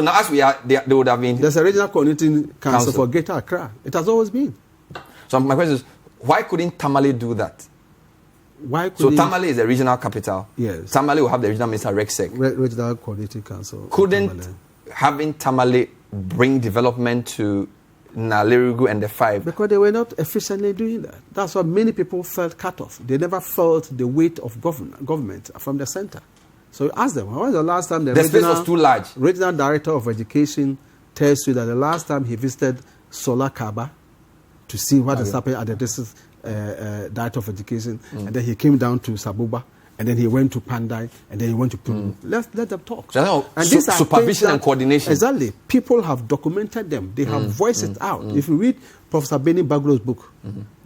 now as we are, there would have been. There's a regional coordinating council for Greater Accra. It has always been. So my question is, why couldn't Tamale do that? Tamale is the regional capital. Yes. Tamale will have the regional minister, RegSec. Regional coordinating council. Couldn't having Tamale bring development to Nalerigu and the 5? Because they were not efficiently doing that. That's why many people felt cut off. They never felt the weight of government from the center. So ask them, when was the last time the space was too large? Regional Director of Education tells you that the last time he visited Solar Kaba to see what is happening at the district Director of Education, and then he came down to Sabuba, and then he went to Pandai, and then he went to Punu. Let them talk. And these are supervision and coordination. Exactly. People have documented them. They have voiced it out. If you read Professor Benny Baglo's book,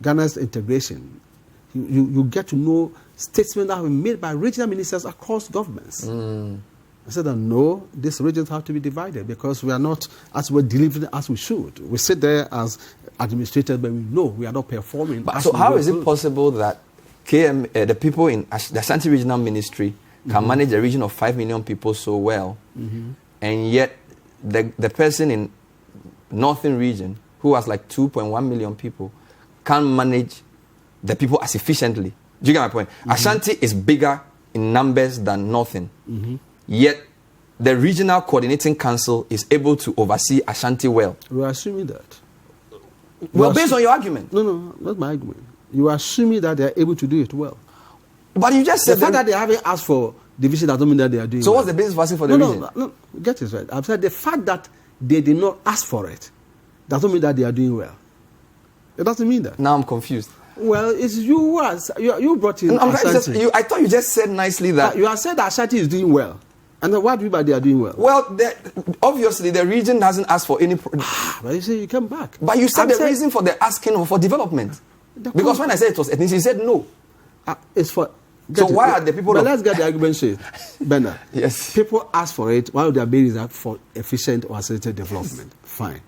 Ghana's Integration, you get to know statements that have been made by regional ministers across governments. I said that no, these regions have to be divided because we are not as well delivering as we should. We sit there as administrators, but we know we are not performing. But so how is it possible that the people in the Ashanti Regional Ministry can manage a region of 5 million people so well, and yet the person in Northern region, who has like 2.1 million people, can't manage the people as efficiently? Do you get my point? Ashanti is bigger in numbers than Northern. Yet, the Regional Coordinating Council is able to oversee Ashanti well. We are assuming that. Well, based on your argument. No, not my argument. You are assuming that they are able to do it well. But you just said the fact that they haven't asked for division doesn't mean that they are doing it. So what's the basis for asking for the region? No, get it right. I've said the fact that they did not ask for it doesn't mean that they are doing well. It doesn't mean that. Now I'm confused. Well, it's you brought in Ashanti. I thought you just said nicely that... You have said that Ashanti is doing well. And then what do you mean by they are doing well? Well, obviously the region hasn't asked for any... But you say you come back. But you said the reason for the asking for development. Because when I said it was ethnicity, you said no. It's for... So why are the people... But let's get the argument straight. Bernard. Yes. People ask for it. One of their bases are for efficient or accelerated development. Fine.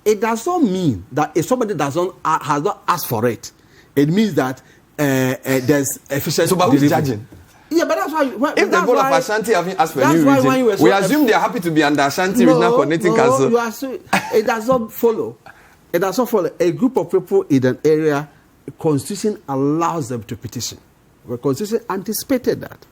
It does not mean that if somebody has not asked for it, it means that there's efficient... So by who's judging? Yeah, but that's why... If the board of Ashanti haven't asked for a new region, we assume they are happy to be under Ashanti Regional Coordinating Council. It does not follow. It does not follow. A group of people in an area, the Constitution allows them to petition. The Constitution anticipated that.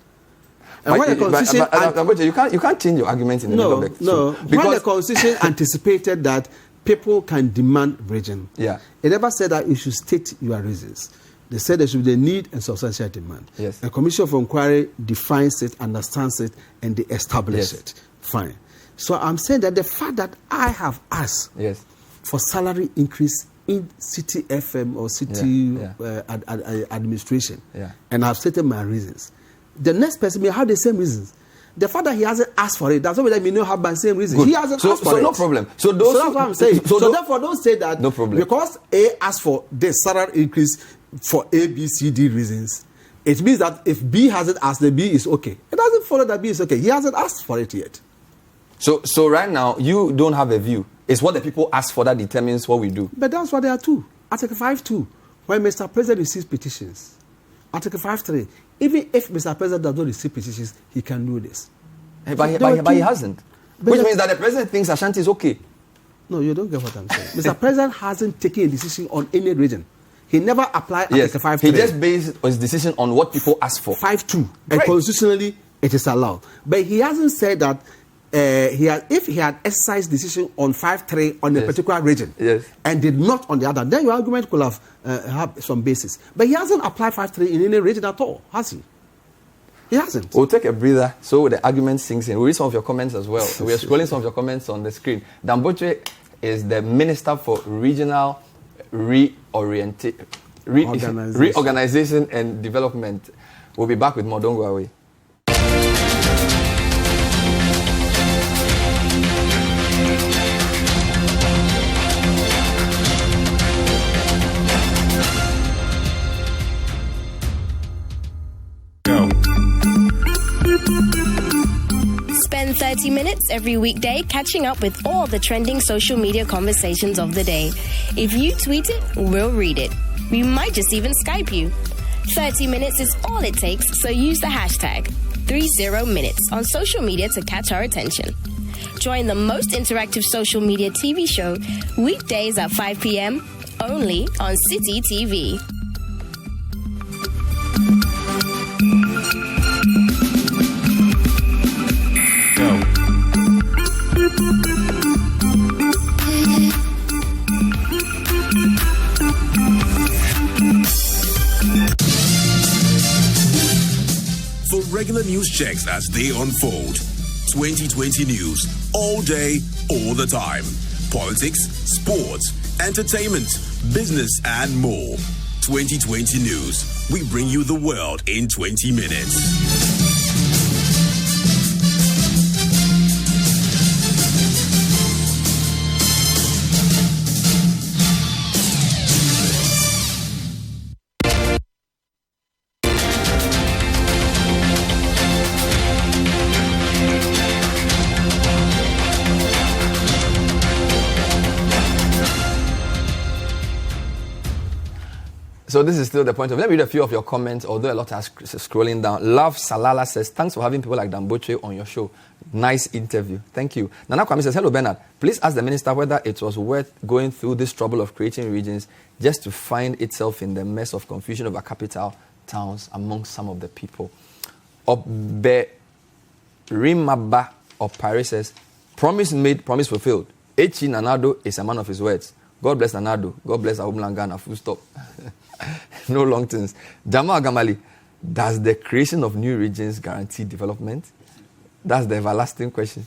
And when the Constitution... You can't change your arguments in the middle of the... No, when the Constitution anticipated that people can demand region, it never said that you should state your reasons. They said there should be the need and substantial demand. Yes. A commission of inquiry defines it, understands it, and they establish it. Fine. So I'm saying that the fact that I have asked for salary increase in city FM or city administration, and I've stated my reasons, the next person may have the same reasons. The fact that he hasn't asked for it doesn't mean that he may not have the same reasons. He hasn't asked for it. So no problem. So that's what I'm saying. So therefore, don't say that no problem. Because A asked for the salary increase for A, B, C, D reasons, it means that if B hasn't asked, then B is okay. It doesn't follow that B is okay. He hasn't asked for it yet. So right now, you don't have a view. It's what the people ask for that determines what we do. But that's what there are two. Article 5.2, when Mr. President receives petitions. Article 5.3, even if Mr. President does not receive petitions, he can do this. But he hasn't. Which means that the President thinks Ashanti is okay. No, you don't get what I'm saying. Mr. President hasn't taken a decision on any region. He never applied Article 5.3. He just based his decision on what people ask for. 5.2. And constitutionally, it is allowed. But he hasn't said that if he had exercised decision on 5.3 on a particular region and did not on the other, then your argument could have some basis. But he hasn't applied 5.3 in any region at all, has he? He hasn't. We'll take a breather so the argument sinks in. We'll read some of your comments as well. We are scrolling some of your comments on the screen. Dan Botwe is the Minister for Regional Reorganization. reorganization and development. We'll be back with more. Don't go away. Spend 30 minutes every weekday catching up with all the trending social media conversations of the day. If you tweet it, we'll read it. We might just even Skype you. 30 minutes is all it takes, so use the hashtag 30minutes on social media to catch our attention. Join the most interactive social media TV show weekdays at 5 p.m. only on City TV. For regular news checks as they unfold, 2020 news all day, all the time. Politics, sports, entertainment, business, and more. 2020 news. We bring you the world in 20 minutes. So this is still the point of. Let me read a few of your comments, although a lot are scrolling down. Love Salala says, thanks for having people like Dan Botwe on your show. Nice interview. Thank you. Nana Kwame says, hello Bernard. Please ask the minister whether it was worth going through this trouble of creating regions just to find itself in the mess of confusion over capital towns among some of the people. Obe Rimaba of Paris says, promise made, promise fulfilled. Echi Nanado is a man of his words. God bless Nanado. God bless our homeland Ghana. Full stop. No long things. Jamal Gamali, does the creation of new regions guarantee development? That's the everlasting question.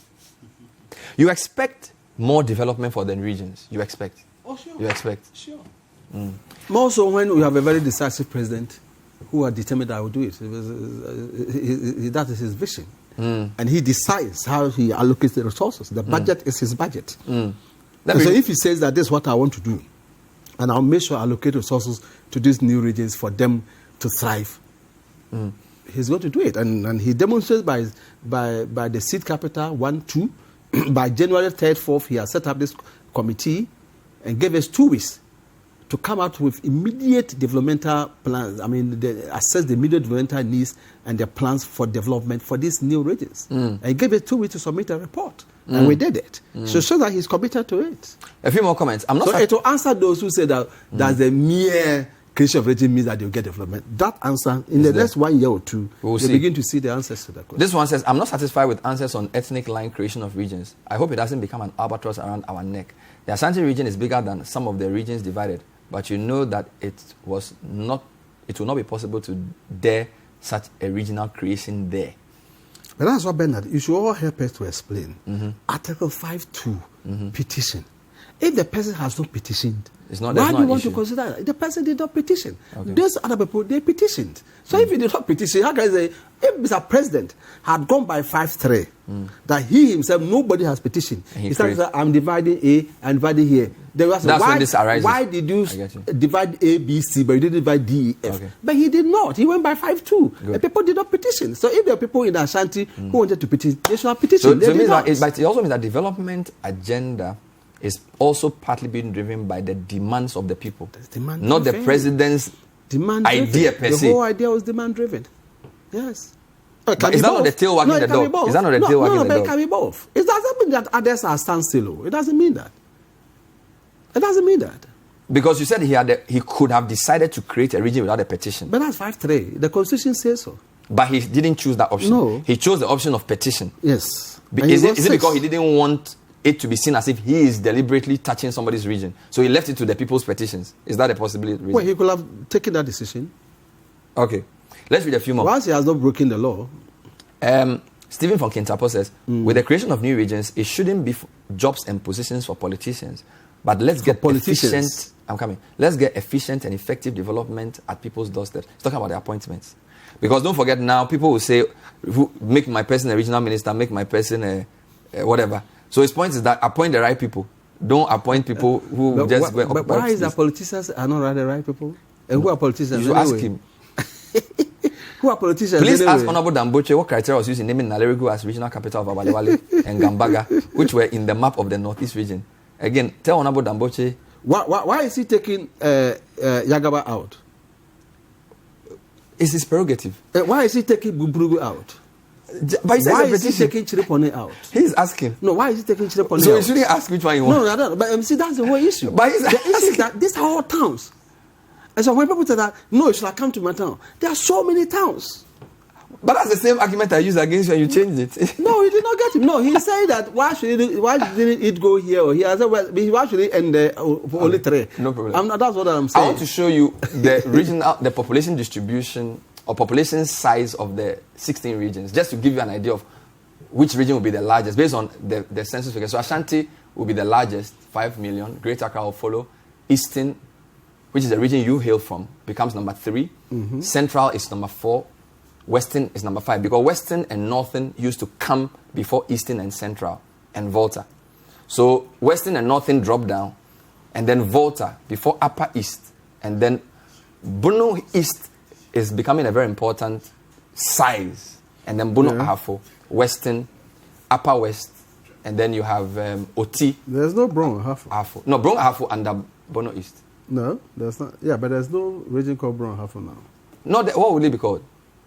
You expect more development for the regions. You expect. Oh, sure. You expect. Sure. More so when we have a very decisive president who are determined I will do it. That is his vision. And he decides how he allocates the resources. The budget is his budget. So if he says that this is what I want to do, and I'll make sure I allocate resources to these new regions for them to thrive, he's going to do it. And he demonstrates by the seed capital 1, 2. By January 3rd, 4th, he has set up this committee and gave us 2 weeks to come out with immediate developmental plans. I mean, assess the immediate developmental needs and the plans for development for these new regions. And he gave us 2 weeks to submit a report. And we did it. So show that he's committed to it. A few more comments. It will answer those who say that the mere creation of region means that they'll get development. That answer, in the next 1 year or two, we'll begin to see the answers to that question. This one says, I'm not satisfied with answers on ethnic line creation of regions. I hope it doesn't become an albatross around our neck. The Ashanti region is bigger than some of the regions divided, but you know that it will not be possible to dare such a regional creation there. But that's what, Bernard, you should all help us to explain. Article 5.2, petition. If the person has not petitioned, why do you want to consider that? The person did not petition. Okay. Those other people, they petitioned. So if he did not petition, how can I say, if Mr. President had gone by 5.3, that he himself, nobody has petitioned. He started to say, I'm dividing A and dividing here. They were saying, when this arises. Why did you divide A, B, C, but you didn't divide D, E, F? Okay. But he did not. He went by 5.2. The people did not petition. So if there are people in Ashanti who wanted to petition, they should have petitioned. So it also means that development agenda is also partly being driven by the demands of the people, not the president's idea per se. The whole idea was demand-driven. Yes. But is that not the tail wagging the dog? Is that not the tail wagging the dog? No, but it can be both. It doesn't mean that others are standstill. It doesn't mean that. It doesn't mean that. Because you said he could have decided to create a region without a petition. But that's 5.3. The Constitution says so. But he didn't choose that option. No. He chose the option of petition. Yes. Is it because he didn't want it to be seen as if he is deliberately touching somebody's region? So he left it to the people's petitions. Is that a possibility? Well, he could have taken that decision. Okay. Let's read a few more. Once he has not broken the law. Stephen from Kintapo says, with the creation of new regions, it shouldn't be jobs and positions for politicians, but let's get efficient I'm coming. Let's get efficient and effective development at people's doorsteps. He's talking about the appointments. Because don't forget now, people will say, make my person a regional minister, make my person a whatever. So his point is that appoint the right people. Don't appoint people who just go. But why is that politicians are not the right people? And who are politicians? You should ask him. Who are politicians? Please ask Honorable Dan Botwe what criteria was used in naming Nalerigu as regional capital of Abalewale and Gambaga, which were in the map of the Northeast region. Again, tell Honorable Dan Botwe. Why is he taking Yagaba out? It's his prerogative. Why is he taking Bumbrugu out? But why is he taking Chiripone out? He's asking. No, why is he taking Chiripone out? So he shouldn't ask which one he wants. No, I don't. But see, that's the whole issue. But the issue is that these are all towns. And so when people say that, no, it should have come to my town. There are so many towns. But that's the same argument I used against you and you changed it. No, he did not get him. No, he said that why didn't it go here or here? I said, well, why should it end there for only 3? No problem. That's what I'm saying. I want to show you the population distribution or population size of the 16 regions, just to give you an idea of which region will be the largest based on the census figure. So Ashanti will be the largest, 5 million. Greater Accra will follow. Eastern, which is the region you hail from, becomes number 3. Mm-hmm. Central is number 4. Western is number 5, because Western and Northern used to come before Eastern and Central and Volta. So Western and Northern drop down, and then Volta before Upper East, and then Bono East is becoming a very important size, and then Bono Ahafo, Western, Upper West, and then you have Oti. There's no Bono Ahafo. No, Bono Ahafo under Bono East. No, there's not. Yeah, but there's no region called Bono Ahafo now. No, what would it be called?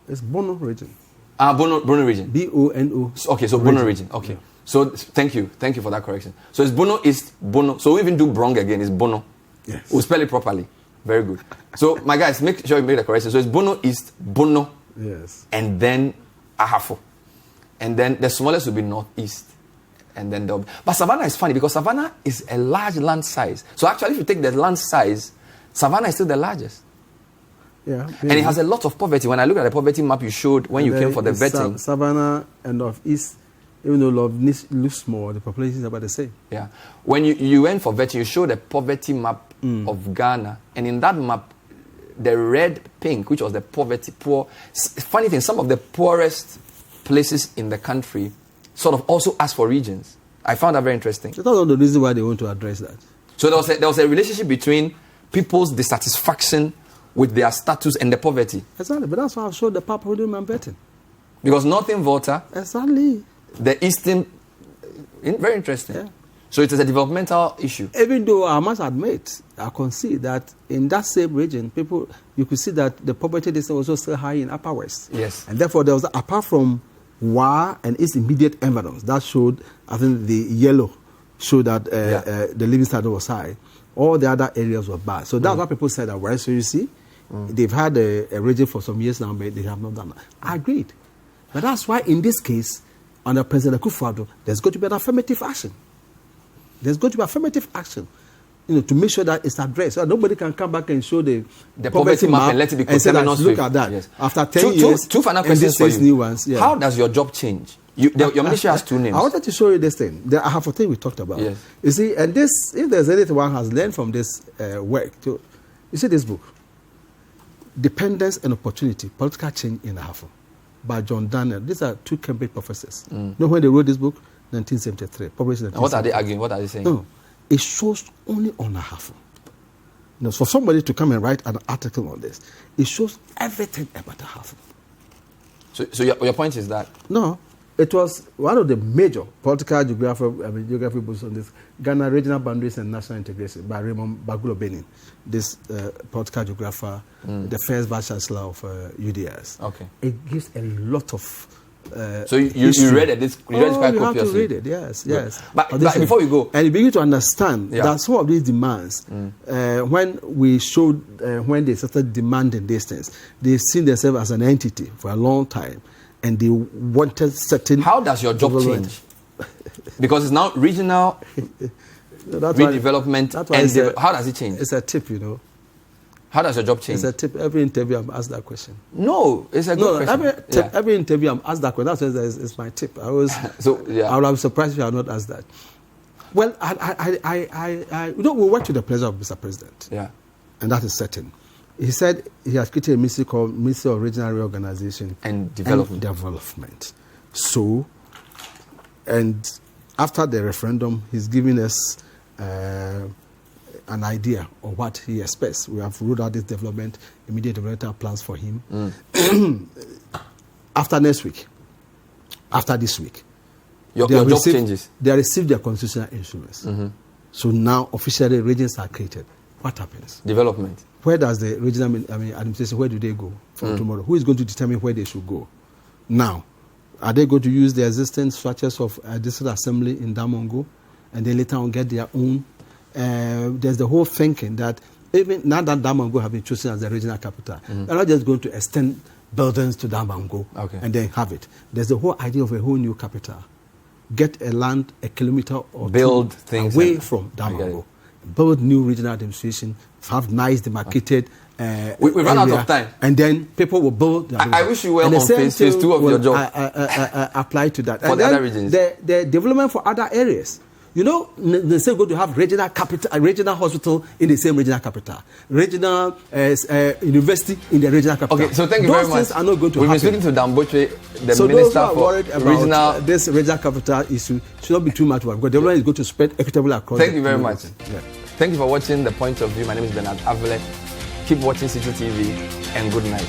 It's Bono region. Bono region. Bono. Okay, so Bono region. Okay. Yeah. So thank you for that correction. So it's Bono East, Bono. So we even do Brong again. It's Bono. Yes. We'll spell it properly. Very good. So my guys, make sure you make the correction. So it's Bono East, Bono. Yes. And then Ahafo. And then the smallest will be Northeast. And then but Savannah is funny because Savannah is a large land size. So actually, if you take the land size, Savannah is still the largest. Yeah, and it has a lot of poverty. When I look at the poverty map you showed when you came for the vetting, Savannah and Northeast, even though Northeast looks small, the population is about the same. Yeah. When you went for vetting, you showed a poverty map of Ghana, and in that map, the red pink, which was the poor. Funny thing, some of the poorest places in the country sort of also asked for regions. I found that very interesting. That's not the reason why they want to address that. So there was a relationship between people's dissatisfaction with their status and the poverty. Exactly, but that's why I showed the Papa Hoodoo and betting. Because Northern Volta, exactly, the Eastern, very interesting. Yeah. So it is a developmental issue. Even though I must admit, I concede that in that same region, you could see that the poverty is also still high in Upper West. Yes. And therefore, there was, apart from Wa and its immediate environs, that showed, I think the yellow showed that the living standard was high. All the other areas were bad. So that's what people said that, well, so you see, they've had a region for some years now, but they have not done that. I agreed. But that's why in this case, under President Akufo-Addo, there's going to be an affirmative action. There's going to be affirmative action, to make sure that it's addressed. So nobody can come back and show the poverty map and let it be contaminous. Look at that. Yes. After 10 years, two final questions for you. New ones. Yeah. How does your job change? Your ministry has 2 names. I wanted to show you this thing. I have a thing we talked about. Yes. You see, and this, if there's anything one has learned from this work, you see this book, Dependence and Opportunity, Political Change in Ahafo, by John Daniel. These are 2 Cambridge professors. You know when they wrote this book? 1973. Published in 1973. What are they arguing? What are they saying? No, it shows only on Ahafo. For somebody to come and write an article on this, it shows everything about Ahafo. So your point is that? No. It was one of the major political geography books on this, Ghana Regional Boundaries and National Integration by Raymond Bagulo Benin, this political geographer, the first vice chancellor of UDS. Okay. It gives a lot of so you read it? You read it quite copiously? You have to read it, yes. But before you go... And you begin to understand that some of these demands, when we showed, when they started demanding these things, they've seen themselves as an entity for a long time. And they wanted certain... How does your job change? Because it's now regional redevelopment. How does it change? It's a tip, How does your job change? It's a tip. Every interview I'm asked that question. No, it's a good question. Every interview I'm asked that question. That's my tip. I would have been surprised if I had not asked that. Well, we went to the pleasure of Mr. President. Yeah. And that is certain. He said he has created a ministry called Ministry of Regional Reorganization and Development. So, and after the referendum, he's giving us an idea of what he expects. We have rolled out this development, immediate developmental plans for him. After next week, after this week, your job changes. They received their constitutional instruments. So now officially regions are created. What happens? Development. Where does the regional administration, where do they go from tomorrow? Who is going to determine where they should go? Now, are they going to use the existing structures of district assembly in Damongo and then later on get their own? There's the whole thinking that even now that Damongo have been chosen as the regional capital, they're not just going to extend buildings to Damongo and then have it. There's the whole idea of a whole new capital. Get a land a kilometer or build two things away from Damongo. Build new regional administration, have nice demarcated we run out of time. And then people will build. I wish you were on phase 2 of your job. Apply to that. For and the then other regions. The development for other areas. You know, they say going to have regional capital, a regional hospital in the same regional capital, regional university in the regional capital. Okay, so thank you very much. Those things are not going to We've happen. been speaking to Dan Botwe, the so Minister those who are for worried about Regional. This regional capital issue should not be too much work because development is going to spread equitably across. Thank you very much. Yeah. Thank you for watching The Point of View. My name is Bernard Avile. Keep watching City TV and good night.